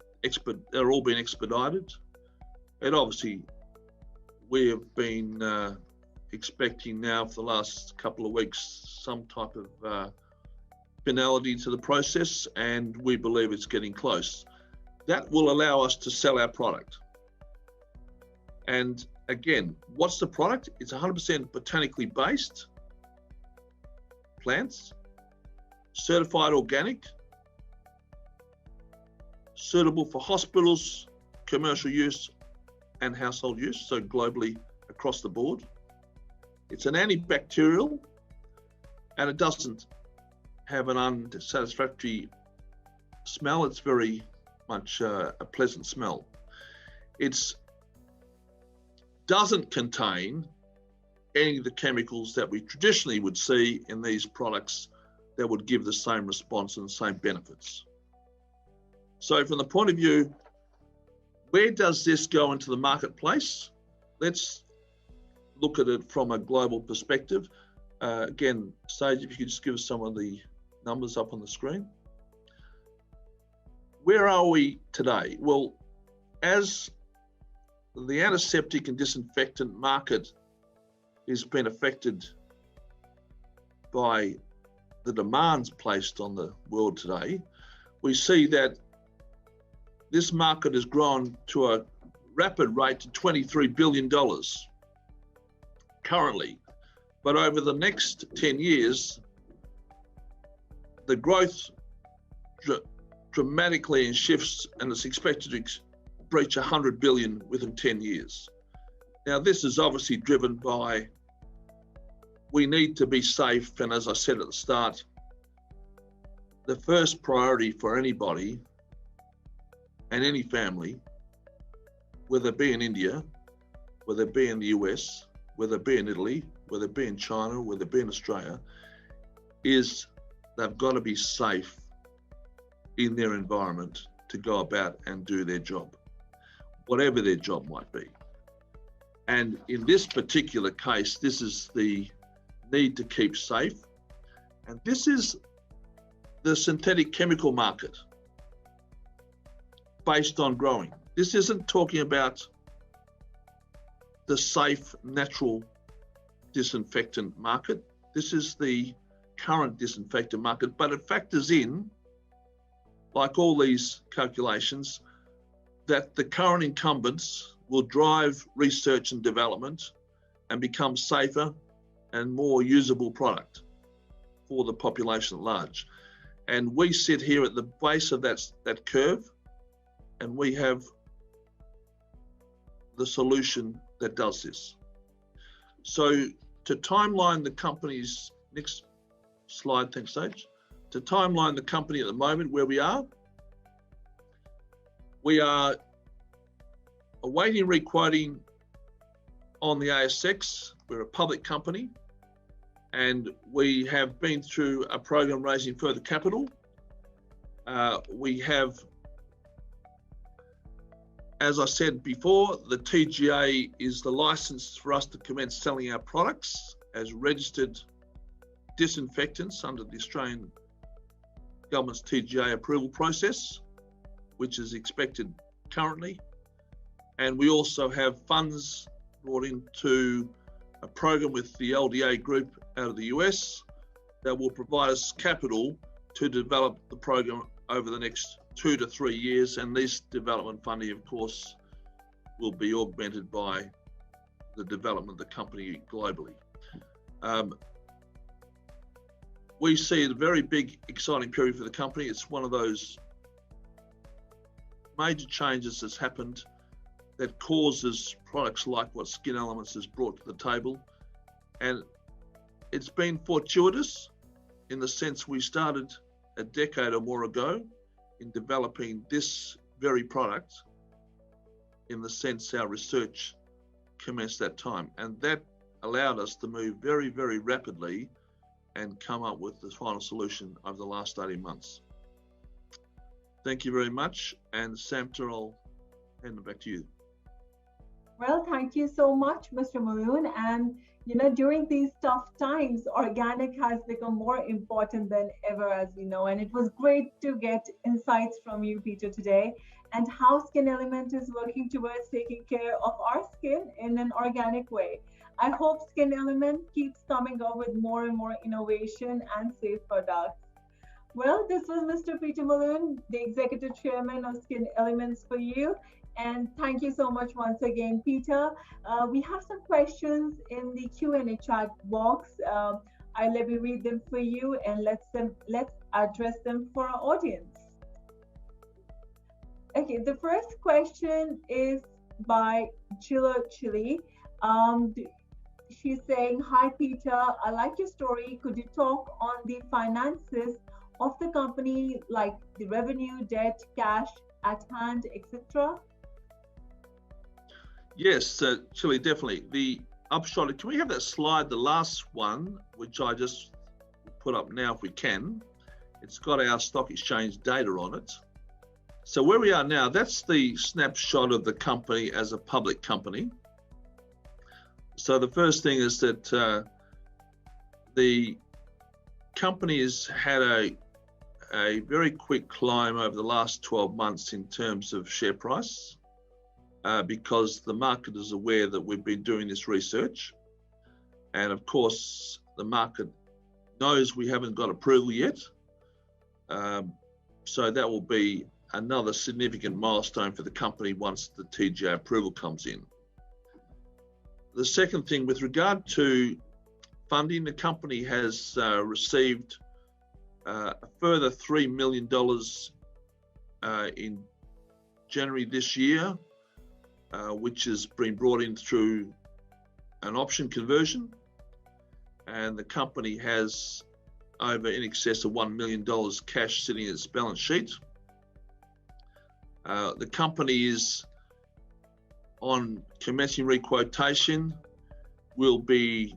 they're all been expedited. And obviously, we have been expecting now for the last couple of weeks some type of finality to the process, and we believe it's getting close. That will allow us to sell our product. And again, what's the product? It's 100% botanically based plants, certified organic, suitable for hospitals, commercial use, and household use, so globally across the board. It's an antibacterial, and it doesn't have an unsatisfactory smell. It's very much a pleasant smell. It doesn't contain any of the chemicals that we traditionally would see in these products that would give the same response and the same benefits. So from the point of view, where does this go into the marketplace? Let's look at it from a global perspective. Again, Sage, if you could just give us some of the numbers up on the screen. Where are we today? Well, as the antiseptic and disinfectant market has been affected by the demands placed on the world today, we see that this market has grown to a rapid rate to $23 billion currently. But over the next 10 years, the growth dramatically shifts, and it's expected to breach 100 billion within 10 years. Now, this is obviously driven by, we need to be safe, and as I said at the start, the first priority for anybody and any family, whether it be in India, whether it be in the US, whether it be in Italy, whether it be in China, whether it be in Australia, is they've got to be safe in their environment to go about and do their job, whatever their job might be. And in this particular case, this is the need to keep safe. And this is the synthetic chemical market based on growing. This isn't talking about the safe natural disinfectant market. This is the current disinfectant market, but it factors in, like all these calculations, that the current incumbents will drive research and development and become safer and more usable product for the population at large. And we sit here at the base of that curve, and we have the solution that does this. So to timeline the company's, next slide, thanks Sage. To timeline the company at the moment where we are awaiting requoting on the ASX. We're a public company, and we have been through a program raising further capital. We have, as I said before, the TGA is the license for us to commence selling our products as registered disinfectants under the Australian government's TGA approval process, which is expected currently. And we also have funds brought into a program with the LDA group out of the US that will provide us capital to develop the program over the next 2 to 3 years. And this development funding, of course, will be augmented by the development of the company globally. We see a very big, exciting period for the company. It's one of those major changes that's happened that causes products like what Skin Elements has brought to the table. And it's been fortuitous in the sense we started a decade or more ago in developing this very product, in the sense our research commenced that time. And that allowed us to move very, very rapidly and come up with the final solution over the last 18 months. Thank you very much. And Samta, I'll hand it back to you. Well, thank you so much, Mr. Malone. And you know, during these tough times, organic has become more important than ever, as we know. And it was great to get insights from you, Peter, today, and how Skin Element is working towards taking care of our skin in an organic way. I hope Skin Element keeps coming up with more and more innovation and safe products. Well, this was Mr. Peter Malone, the Executive Chairman of Skin Elements for you. And thank you so much once again, Peter. We have some questions in the Q&A chat box. Let me read them for you, and let's address them for our audience. Okay, the first question is by Chilla Chili. She's saying, "Hi Peter, I like your story. Could you talk on the finances of the company, like the revenue, debt, cash at hand, etc.?" Yes, Chili, definitely. The upshot, can we have that slide, the last one, which I just put up now if we can? It's got our stock exchange data on it. So where we are now, that's the snapshot of the company as a public company. So the first thing is that the company has had a very quick climb over the last 12 months in terms of share price. Because the market is aware that we've been doing this research. And of course, the market knows we haven't got approval yet. So that will be another significant milestone for the company once the TGA approval comes in. The second thing, with regard to funding, the company has received a further $3 million in January this year, which has been brought in through an option conversion, and the company has over in excess of $1 million cash sitting in its balance sheet. The company is on commencing requotation, will be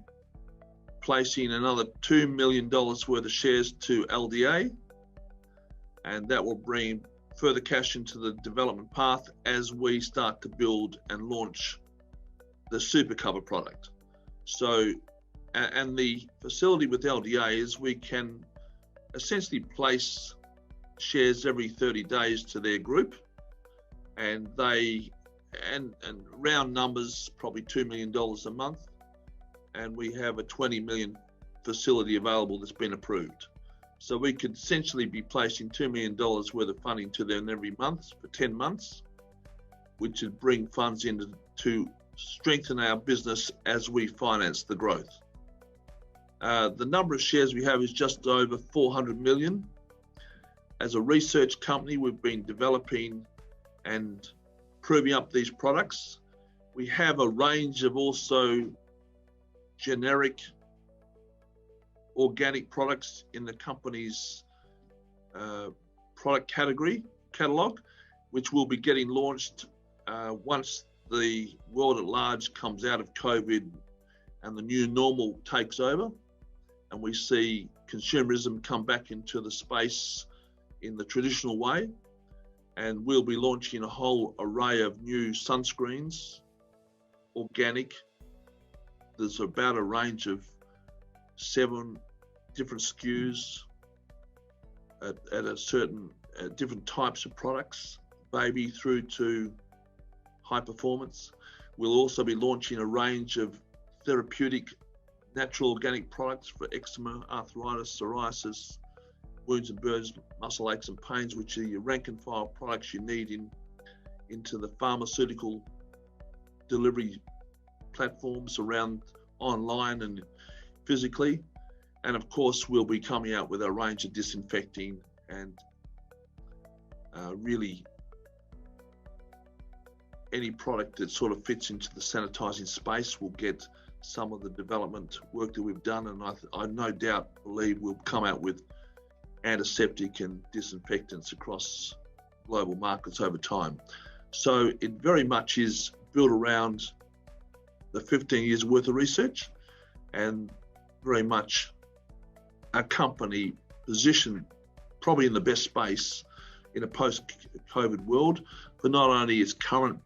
placing another $2 million worth of shares to LDA, and that will bring further cash into the development path as we start to build and launch the super cover product. So, and the facility with LDA is we can essentially place shares every 30 days to their group, and they, and round numbers, probably $2 million a month, and we have a 20 million facility available that's been approved. So we could essentially be placing $2 million worth of funding to them every month for 10 months, which would bring funds in to strengthen our business as we finance the growth. The number of shares we have is just over 400 million. As a research company, we've been developing and proving up these products. We have a range of also generic organic products in the company's product catalog, which will be getting launched once the world at large comes out of COVID and the new normal takes over, and we see consumerism come back into the space in the traditional way. And we'll be launching a whole array of new sunscreens, organic. There's about a range of 7 different SKUs at a certain different types of products, baby through to high performance. We'll also be launching a range of therapeutic natural organic products for eczema, arthritis, psoriasis, wounds and burns, muscle aches and pains, which are your rank and file products you need into the pharmaceutical delivery platforms around online and physically. And of course, we'll be coming out with a range of disinfecting and really any product that sort of fits into the sanitizing space will get some of the development work that we've done, and I no doubt believe we'll come out with antiseptic and disinfectants across global markets over time. So it very much is built around the 15 years worth of research, and very much a company positioned probably in the best space in a post-COVID world for not only its current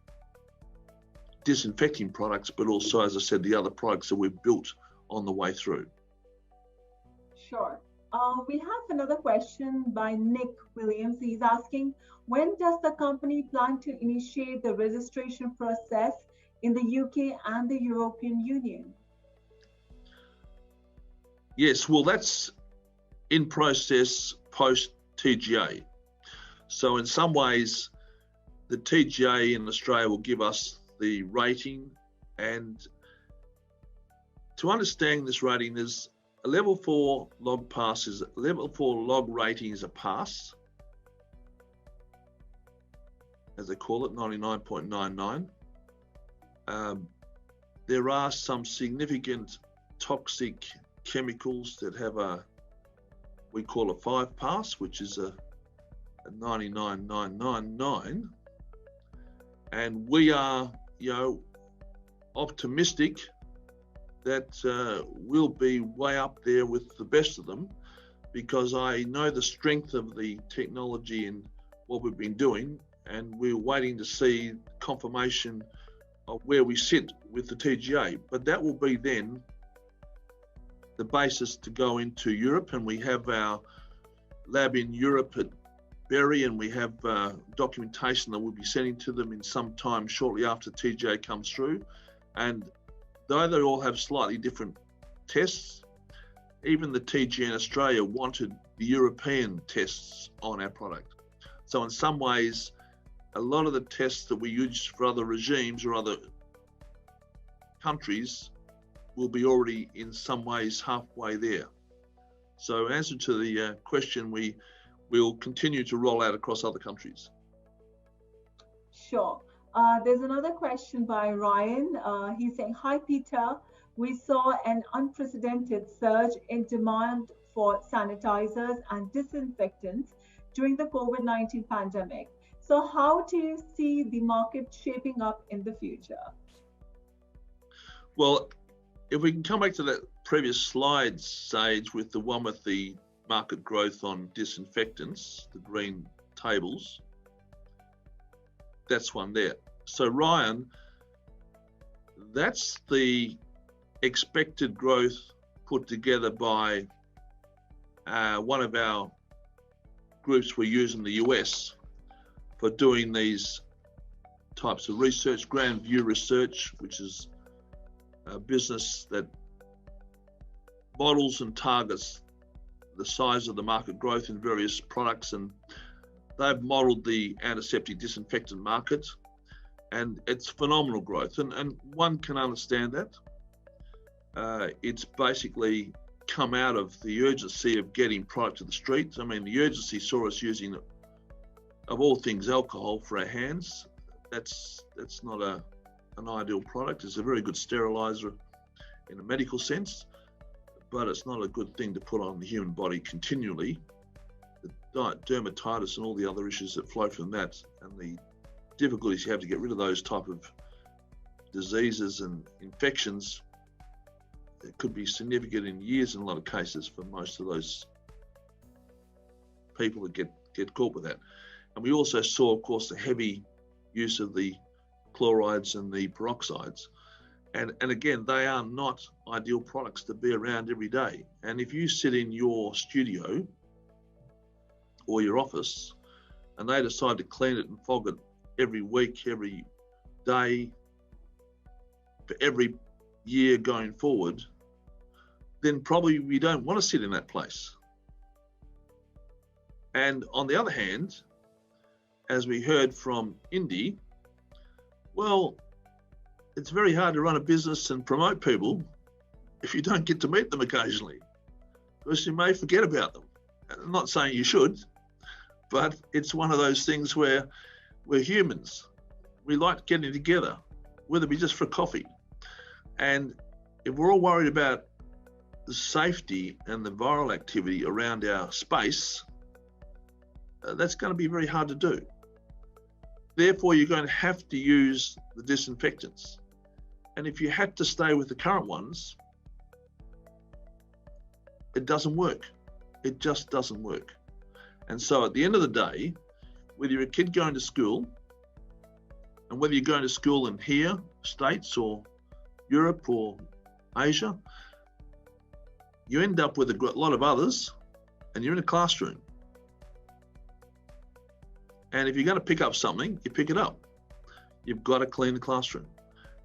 disinfecting products, but also, as I said, the other products that we've built on the way through. Sure. We have another question by Nick Williams. He's asking, when does the company plan to initiate the registration process in the UK and the European Union? Yes, well, that's in process post TGA. So in some ways, the TGA in Australia will give us the rating, and to understand this rating, there's a level 4 log pass is level 4 log rating is a pass, as they call it, 99.99. There are some significant toxic chemicals that have we call a 5 pass, which is a 99.999, and we are, optimistic that we'll be way up there with the best of them, because I know the strength of the technology and what we've been doing, and we're waiting to see confirmation of where we sit with the TGA. But that will be then the basis to go into Europe, and we have our lab in Europe at Berry, and we have documentation that we'll be sending to them in some time shortly after TGA comes through. And though they all have slightly different tests, even the TGA in Australia wanted the European tests on our product. So in some ways, a lot of the tests that we use for other regimes or other countries will be already in some ways halfway there. So in answer to the question, we'll continue to roll out across other countries. Sure. There's another question by Ryan. He's saying, hi, Peter. We saw an unprecedented surge in demand for sanitizers and disinfectants during the COVID-19 pandemic. So how do you see the market shaping up in the future? Well, if we can come back to that previous slide, Sage, with the one with the market growth on disinfectants, the green tables, that's one there. So Ryan, that's the expected growth put together by one of our groups we use in the US for doing these types of research, Grand View Research, which is a business that models and targets the size of the market growth in various products, and they've modeled the antiseptic disinfectant market, and it's phenomenal growth, and one can understand that. It's basically come out of the urgency of getting product to the streets. I mean, the urgency saw us using, of all things, alcohol for our hands. That's not an ideal product. It's a very good sterilizer in a medical sense, but it's not a good thing to put on the human body continually. The dermatitis and all the other issues that flow from that, and the difficulties you have to get rid of those type of diseases and infections, it could be significant in years in a lot of cases for most of those people that get caught with that. And we also saw, of course, the heavy use of the chlorides and the peroxides. And again, they are not ideal products to be around every day. And if you sit in your studio or your office and they decide to clean it and fog it every week, every day, for every year going forward, then probably we don't want to sit in that place. And on the other hand, as we heard from Indy, well, it's very hard to run a business and promote people if you don't get to meet them occasionally, because you may forget about them. I'm not saying you should, but it's one of those things where we're humans. We like getting together, whether it be just for coffee. And if we're all worried about the safety and the viral activity around our space, that's going to be very hard to do. Therefore, you're going to have to use the disinfectants. And if you had to stay with the current ones, it doesn't work. It just doesn't work. And so at the end of the day, whether you're a kid going to school, and whether you're going to school in here, States or Europe or Asia, you end up with a lot of others, and you're in a classroom. And if you're going to pick up something, you pick it up. You've got to clean the classroom.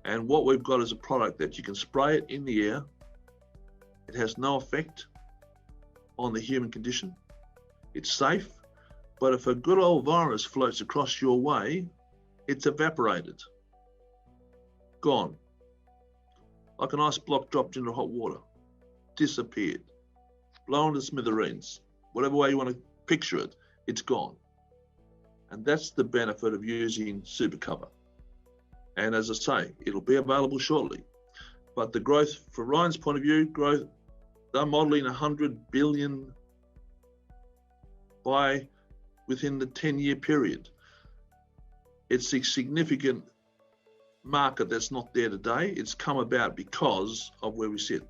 And what we've got is a product that you can spray it in the air. It has no effect on the human condition. It's safe. But if a good old virus floats across your way, it's evaporated, gone. Like an ice block dropped into hot water, disappeared, blown to smithereens. Whatever way you want to picture it, it's gone. And that's the benefit of using Supercover. And as I say, it'll be available shortly. But the growth, from Ryan's point of view, they're modelling 100 billion within the 10-year period. It's a significant market that's not there today. It's come about because of where we sit.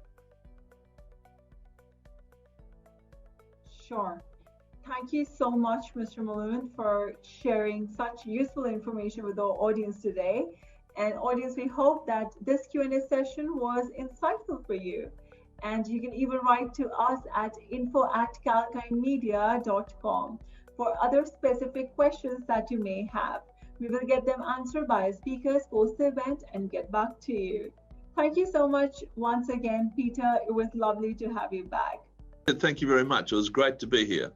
Sure. Thank you so much, Mr. Malone, for sharing such useful information with our audience today. And audience, we hope that this Q&A session was insightful for you. And you can even write to us at info@kalkinemedia.com for other specific questions that you may have. We will get them answered by our speakers post the event and get back to you. Thank you so much once again, Peter. It was lovely to have you back. Thank you very much. It was great to be here.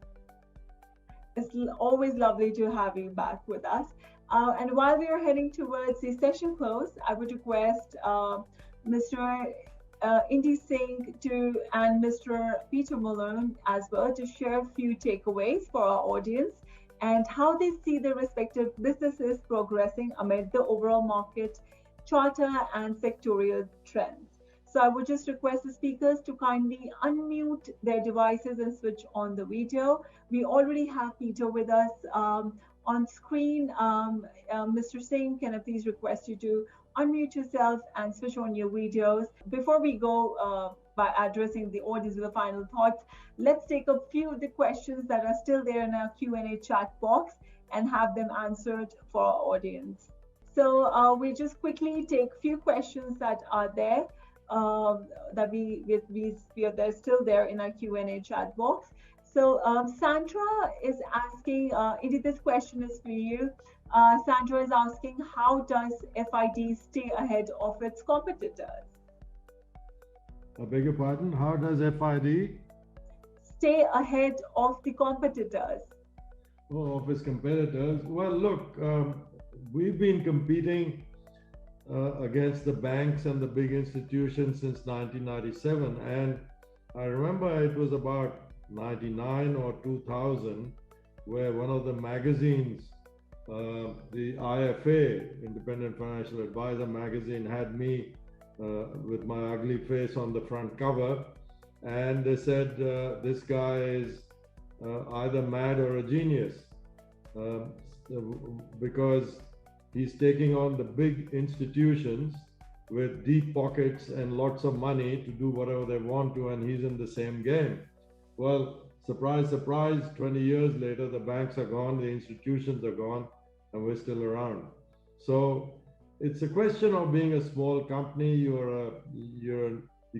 It's always lovely to have you back with us. And while we are heading towards the session close, I would request Mr. Inderjit and Mr. Peter Malone as well to share a few takeaways for our audience and how they see their respective businesses progressing amid the overall market, charter and sectorial trends. So I would just request the speakers to kindly unmute their devices and switch on the video. We already have Peter with us on screen. Mr. Singh, can I please request you to unmute yourself and switch on your videos? Before we go by addressing the audience with the final thoughts, let's take a few of the questions that are still there in our Q&A chat box and have them answered for our audience. So we just quickly take a few questions that are there. They're still there in our Q&A chat box. So Sandra is asking, this question is for you. Sandra is asking, how does FID stay ahead of its competitors? I beg your pardon, how does FID stay ahead of the competitors? Oh, of its competitors? Well, look, we've been competing against the banks and the big institutions since 1997, and I remember it was about 99 or 2000 where one of the magazines, the IFA, Independent Financial Advisor magazine, had me with my ugly face on the front cover, and they said this guy is either mad or a genius because he's taking on the big institutions with deep pockets and lots of money to do whatever they want to, and he's in the same game. Well, surprise, surprise, 20 years later, the banks are gone, the institutions are gone, and we're still around. So it's a question of being a small company. You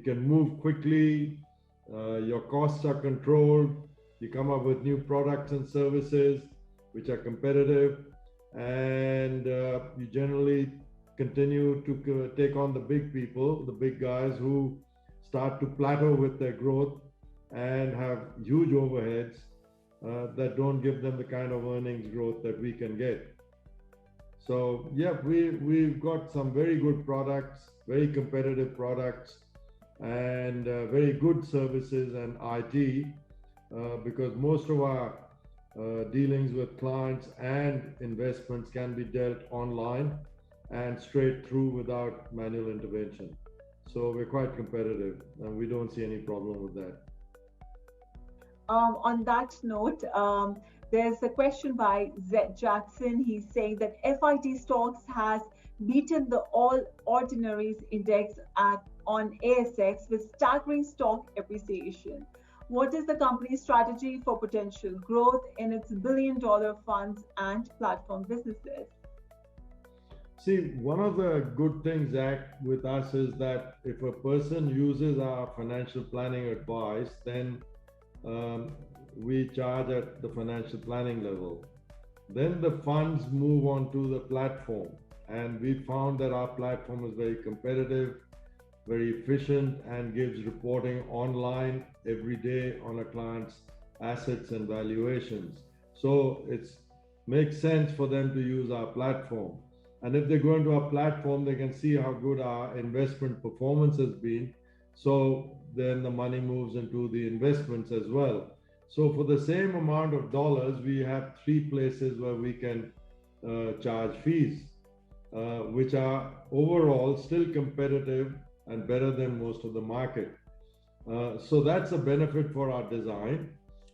can move quickly, your costs are controlled, you come up with new products and services which are competitive, and you generally continue to take on the big people, the big guys who start to plateau with their growth and have huge overheads that don't give them the kind of earnings growth that we can get. So yeah, we've got some very good products, very competitive products, and very good services and IT, because most of our dealings with clients and investments can be dealt online and straight through without manual intervention. So we're quite competitive, and we don't see any problem with that. On that note, there's a question by Zed Jackson. He's saying that FIT Stocks has beaten the All Ordinaries Index on ASX with staggering stock appreciation. What is the company's strategy for potential growth in its billion-dollar funds and platform businesses? See, one of the good things, Zach, with us is that if a person uses our financial planning advice, then we charge at the financial planning level. Then the funds move on to the platform, and we found that our platform is very competitive, very efficient, and gives reporting online every day on a client's assets and valuations. So it makes sense for them to use our platform. And if they go into our platform, they can see how good our investment performance has been. So then the money moves into the investments as well. So for the same amount of dollars, we have 3 places where we can charge fees, which are overall still competitive and better than most of the market. So that's a benefit for our design.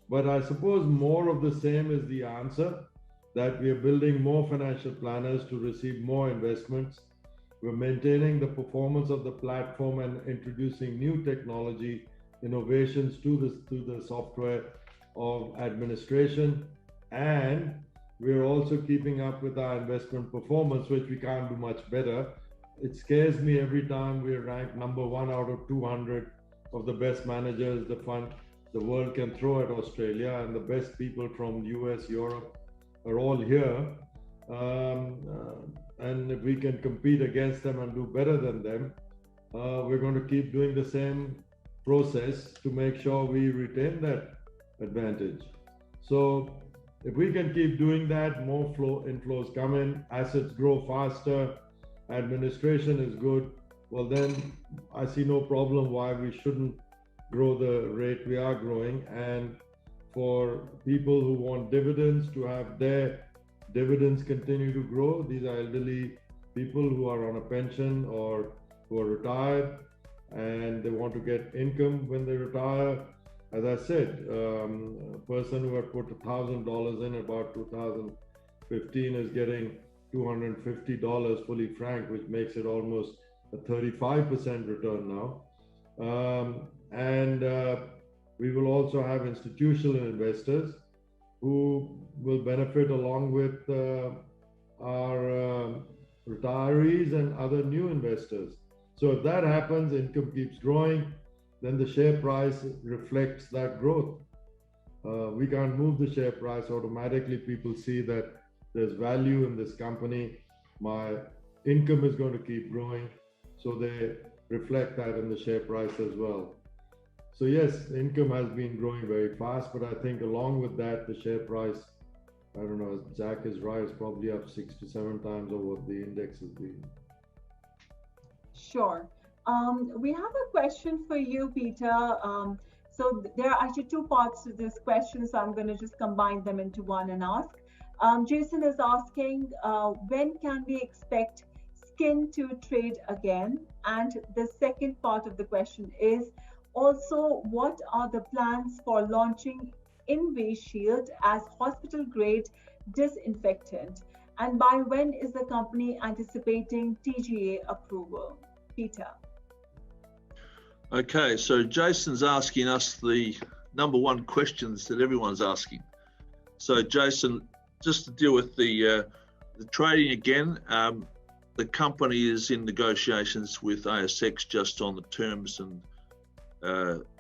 But I suppose more of the same is the answer, that we are building more financial planners to receive more investments. We're maintaining the performance of the platform and introducing new technology innovations to the software of administration. And we're also keeping up with our investment performance, which we can't do much better. It scares me every time we're ranked number 1 out of 200 of the best managers the world can throw at Australia, and the best people from US, Europe are all here. And if we can compete against them and do better than them, we're going to keep doing the same process to make sure we retain that advantage. So if we can keep doing that, more inflows come in, assets grow faster, administration is good, well then I see no problem why we shouldn't grow the rate we are growing. And for people who want dividends to have their dividends continue to grow, these are elderly people who are on a pension or who are retired and they want to get income when they retire. As I said, a person who had put $1,000 in about 2015 is getting $250 fully franked, which makes it almost a 35% return now. We will also have institutional investors who will benefit along with our retirees and other new investors. So if that happens, income keeps growing, then the share price reflects that growth. We can't move the share price automatically. People see that there's value in this company. My income is going to keep growing. So they reflect that in the share price as well. So yes, income has been growing very fast, but I think along with that, the share price, I don't know, Zach is right, it's probably up 6 to 7 times over what the index has been. Sure. We have a question for you, Peter. So there are actually 2 parts to this question, so I'm going to just combine them into one and ask. Jason is asking, when can we expect Skin to trade again? And the second part of the question is also, what are the plans for launching InVaShield as hospital-grade disinfectant? And by when is the company anticipating TGA approval? Peter. Okay, so Jason's asking us the number 1 questions that everyone's asking. So Jason, just to deal with the trading again, the company is in negotiations with ASX just on the terms and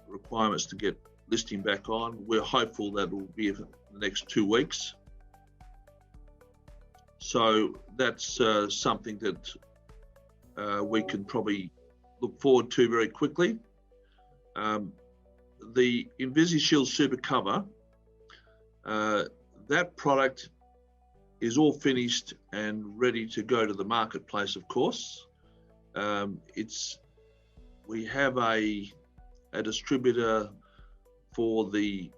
requirements to get listing back on. We're hopeful that it will be in the next 2 weeks. So that's something that we can probably look forward to very quickly. The InVaShield Super Cover, that product is all finished and ready to go to the marketplace, of course. We have a distributor for the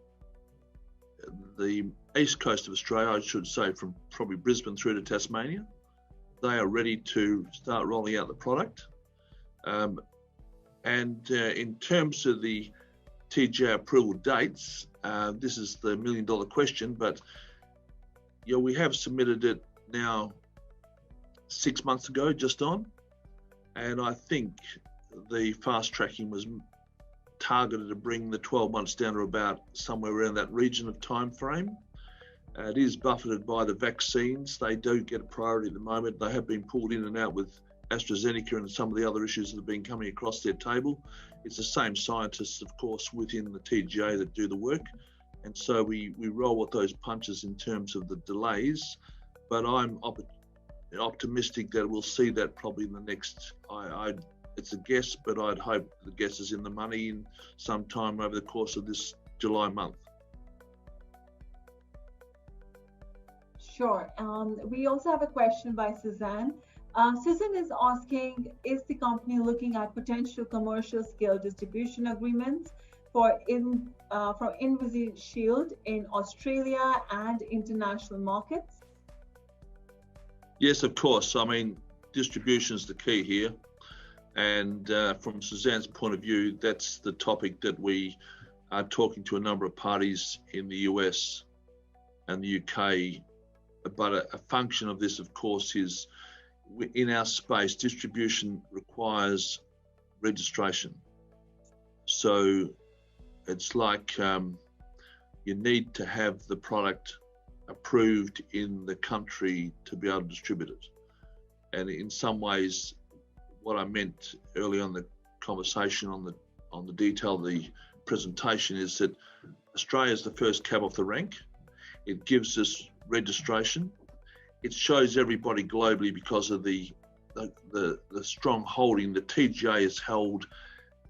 east coast of Australia, I should say, from probably Brisbane through to Tasmania. They are ready to start rolling out the product. And in terms of the TGA approval dates, this is the $1 million question, but we have submitted it now 6 months ago, just on, and I think the fast tracking was targeted to bring the 12 months down to about somewhere around that region of time frame. It is buffeted by the vaccines. They do get a priority at the moment. They have been pulled in and out with AstraZeneca and some of the other issues that have been coming across their table. It's the same scientists, of course, within the TGA that do the work. And so we roll with those punches in terms of the delays, but I'm optimistic that we'll see that probably in the next, it's a guess, but I'd hope the guess is in the money in some time over the course of this July month. Sure. We also have a question by Suzanne. Susan is asking, is the company looking at potential commercial scale distribution agreements for Inderjit in Australia and international markets? Yes, of course. I mean, distribution is the key here. And from Suzanne's point of view, that's the topic that we are talking to a number of parties in the US and the UK. But a function of this, of course, is in our space, distribution requires registration. So it's like you need to have the product approved in the country to be able to distribute it. And in some ways, what I meant early on the conversation on the detail of the presentation is that Australia is the first cab off the rank. It gives us registration. It shows everybody globally because of the strong holding. The TGA is held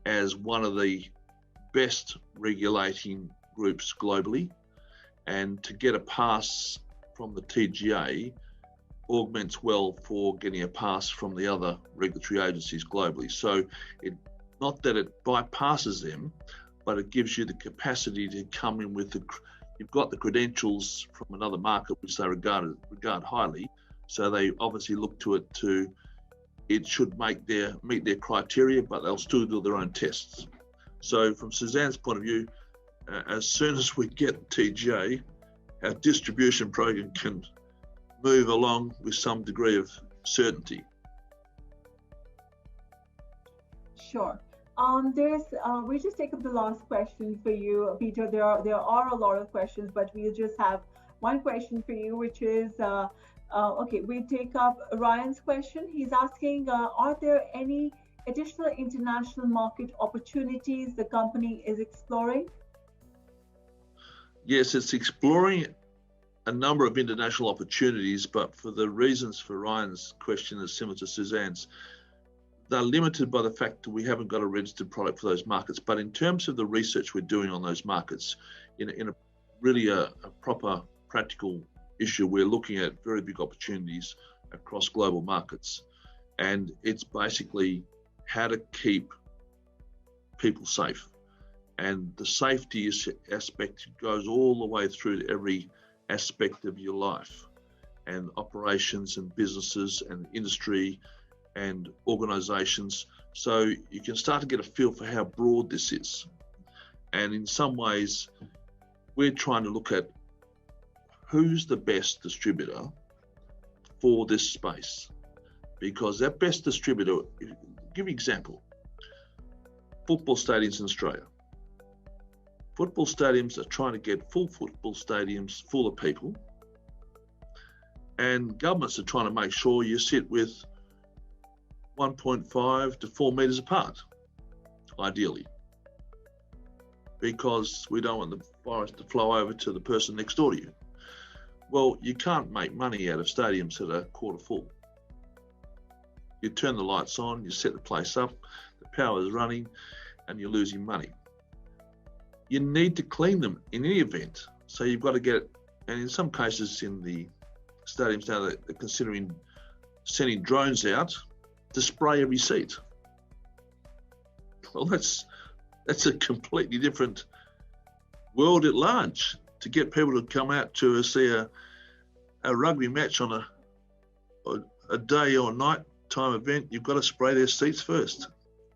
as one of the best regulating groups globally, and to get a pass from the TGA augments well for getting a pass from the other regulatory agencies globally. So not that it bypasses them, but it gives you the capacity to come in with you've got the credentials from another market which they regard highly, so they obviously look to it should meet their criteria, but they'll still do their own tests. So from Suzanne's point of view, as soon as we get TGA, our distribution program can move along with some degree of certainty. Sure. We'll just take up the last question for you, Peter. There are a lot of questions, but we'll just have one question for you, which is, okay, we take up Ryan's question. He's asking, are there any additional international market opportunities the company is exploring? Yes, it's exploring a number of international opportunities, but for the reasons for Ryan's question is similar to Suzanne's. They're limited by the fact that we haven't got a registered product for those markets. But in terms of the research we're doing on those markets, in a really a proper practical issue, we're looking at very big opportunities across global markets. And it's basically how to keep people safe. And the safety aspect goes all the way through to every aspect of your life, and operations and businesses and industry and organizations. So you can start to get a feel for how broad this is. And in some ways, we're trying to look at who's the best distributor for this space. Because that best distributor, give you an example, football stadiums in Australia. Football stadiums are trying to get full football stadiums full of people. And governments are trying to make sure you sit with 1.5 to 4 meters apart, ideally, because we don't want the virus to flow over to the person next door to you. Well, you can't make money out of stadiums that are quarter full. You turn the lights on, you set the place up, the power is running, and you're losing money. You need to clean them in any event. So you've got to get, and in some cases in the stadiums now, they're considering sending drones out to spray every seat. Well, that's a completely different world at large. To get people to come out to see a rugby match on a day or night time event, you've got to spray their seats first.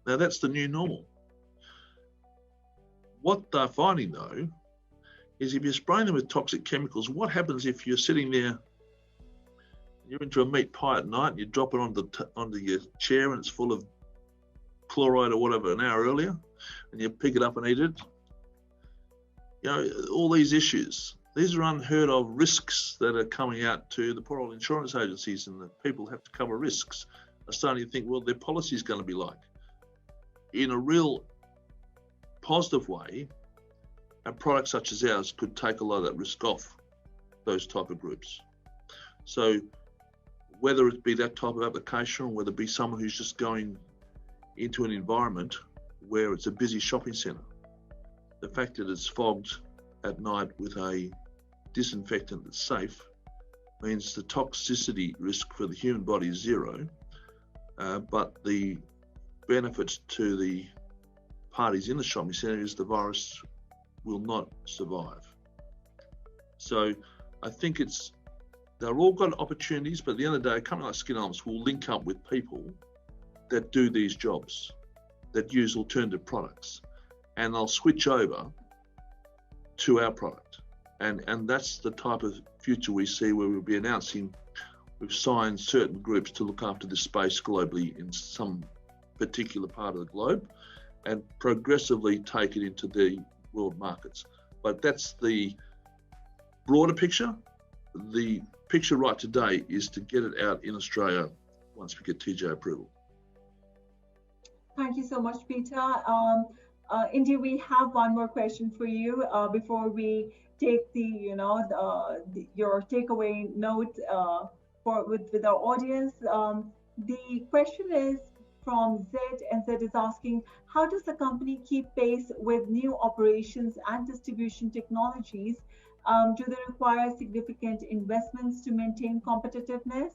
Now that's the new normal. What they're finding though, is if you're spraying them with toxic chemicals, what happens if you're sitting there, you're into a meat pie at night, and you drop it onto your chair and it's full of chloride or whatever an hour earlier, and you pick it up and eat it? You know, all these issues. These are unheard of risks that are coming out to the poor old insurance agencies, and the people have to cover risks are starting to think, well, their policy is going to be like. In a real positive way, a product such as ours could take a lot of that risk off those type of groups. So whether it be that type of application or whether it be someone who's just going into an environment where it's a busy shopping centre, the fact that it's fogged at night with a disinfectant that's safe means the toxicity risk for the human body is zero, but the benefits to the parties in the shopping centre is the virus will not survive. So I think they've all got opportunities, but at the end of the day, a company like Skin Elements will link up with people that do these jobs, that use alternative products, and they'll switch over to our product. And that's the type of future we see, where we'll be announcing we've signed certain groups to look after this space globally in some particular part of the globe and progressively take it into the world markets. But that's the broader picture. The picture right today is to get it out in Australia once we get TJ approval. Thank you so much, Peter. Indy, we have one more question for you before we take your takeaway note with our audience. The question is from Zed, and Zed is asking, how does the company keep pace with new operations and distribution technologies? Do they require significant investments to maintain competitiveness?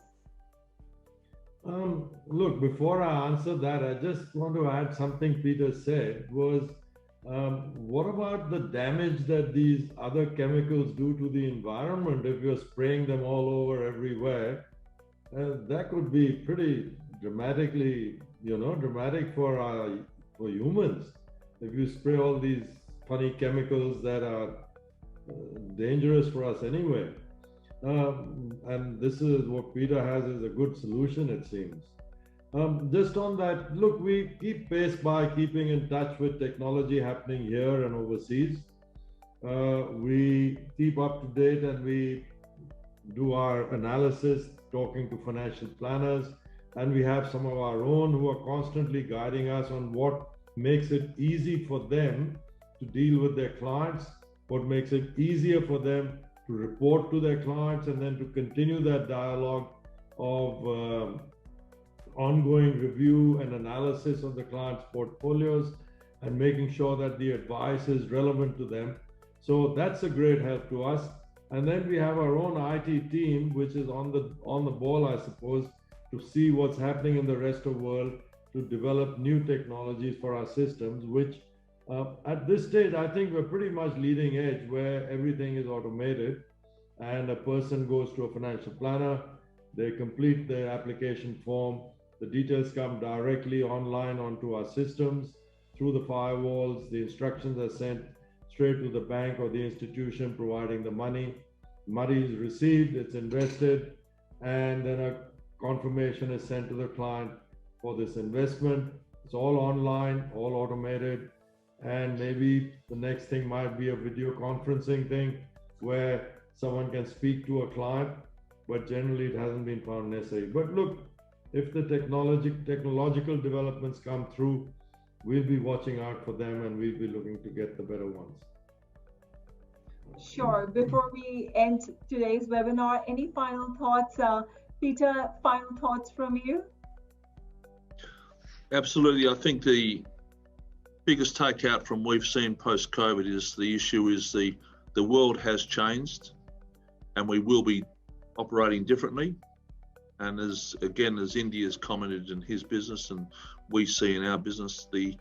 Look, before I answer that, I just want to add something Peter said was, what about the damage that these other chemicals do to the environment if you're spraying them all over everywhere? That could be pretty dramatic for humans. If you spray all these funny chemicals that are dangerous for us anyway. And this is what Peter has is a good solution, it seems. Just on that, look, we keep pace by keeping in touch with technology happening here and overseas. We keep up to date and we do our analysis, talking to financial planners, and we have some of our own who are constantly guiding us on what makes it easy for them to deal with their clients, what makes it easier for them to report to their clients, and then to continue that dialogue of ongoing review and analysis of the client's portfolios and making sure that the advice is relevant to them. So that's a great help to us. And then we have our own IT team, which is on the ball, I suppose, to see what's happening in the rest of the world, to develop new technologies for our systems, which at this stage, I think we're pretty much leading edge, where everything is automated and a person goes to a financial planner, they complete the application form, the details come directly online onto our systems through the firewalls, the instructions are sent straight to the bank or the institution providing the money. Money is received, it's invested, and then a confirmation is sent to the client for this investment. It's all online, all automated. And maybe the next thing might be a video conferencing thing where someone can speak to a client, but generally it hasn't been found necessary. But look, if the technological developments come through, we'll be watching out for them and we'll be looking to get the better ones. Sure. Before we end today's webinar, any final thoughts? Peter, final thoughts from you? Absolutely. I think the biggest takeout from we've seen post-COVID is the issue is the world has changed and we will be operating differently. And as Indy has commented in his business and we see in our business, the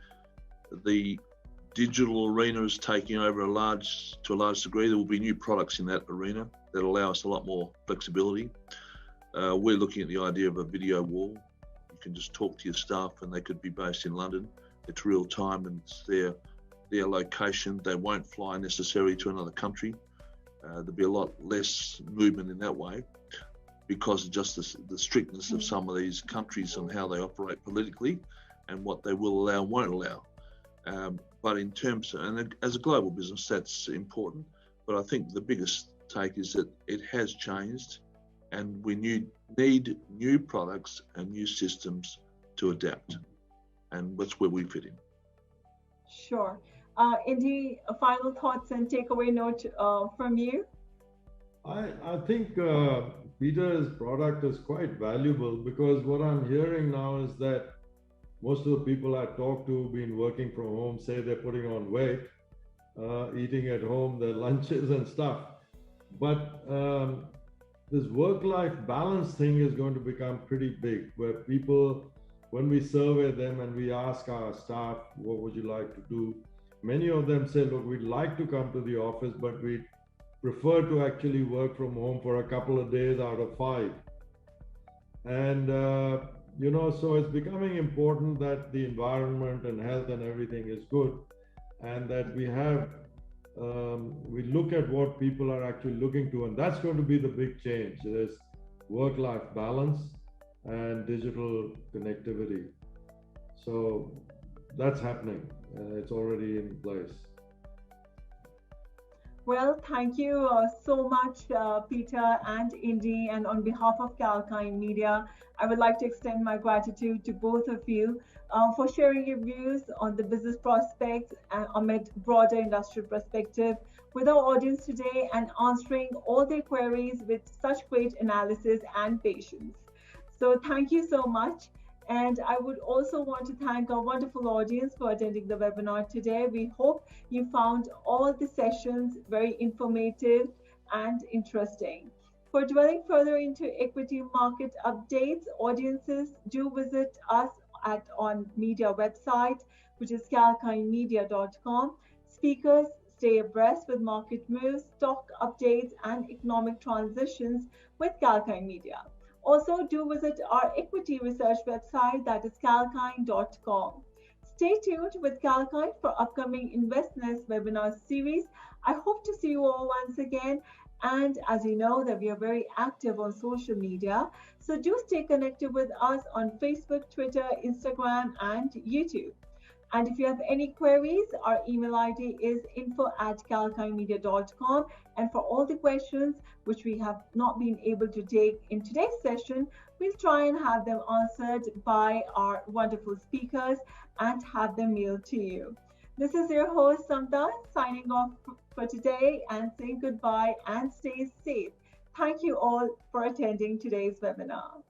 digital arena is taking over to a large degree. There will be new products in that arena that allow us a lot more flexibility. We're looking at the idea of a video wall. You can just talk to your staff, and they could be based in London. It's real time, and it's their location. They won't fly necessarily to another country. There'll be a lot less movement in that way because of just the strictness of some of these countries and how they operate politically and what they will allow and won't allow. But in terms of, and as a global business, that's important. But I think the biggest take is that it has changed, and we need new products and new systems to adapt. And that's where we fit in. Sure. Indy, final thoughts and takeaway note from you? I think Peter's product is quite valuable, because what I'm hearing now is that most of the people I talk to who've been working from home say they're putting on weight, eating at home, their lunches and stuff. But this work-life balance thing is going to become pretty big, where people, when we survey them and we ask our staff, what would you like to do? Many of them say, look, we'd like to come to the office, but we'd prefer to actually work from home for a couple of days out of 5. And, so it's becoming important that the environment and health and everything is good, and that we have, we look at what people are actually looking to, and that's going to be the big change. There's work-life balance and digital connectivity. So that's happening. It's already in place. Well, thank you so much, Peter and Indy. And on behalf of Kalkine Media, I would like to extend my gratitude to both of you for sharing your views on the business prospects amid broader industrial perspective with our audience today, and answering all their queries with such great analysis and patience. So thank you so much. And I would also want to thank our wonderful audience for attending the webinar today. We hope you found all the sessions very informative and interesting. For dwelling further into equity market updates, audiences do visit us on media website, which is kalkinemedia.com. Speakers stay abreast with market moves, stock updates, and economic transitions with Kalkine Media. Also, do visit our equity research website, that is kalkine.com. Stay tuned with Kalkine for upcoming InvestNest webinar series. I hope to see you all once again. And as you know, that we are very active on social media, so do stay connected with us on Facebook, Twitter, Instagram, and YouTube. And if you have any queries, our email ID is info@kalkinemedia.com. And for all the questions which we have not been able to take in today's session, we'll try and have them answered by our wonderful speakers and have them mailed to you. This is your host, Samta, signing off for today and saying goodbye and stay safe. Thank you all for attending today's webinar.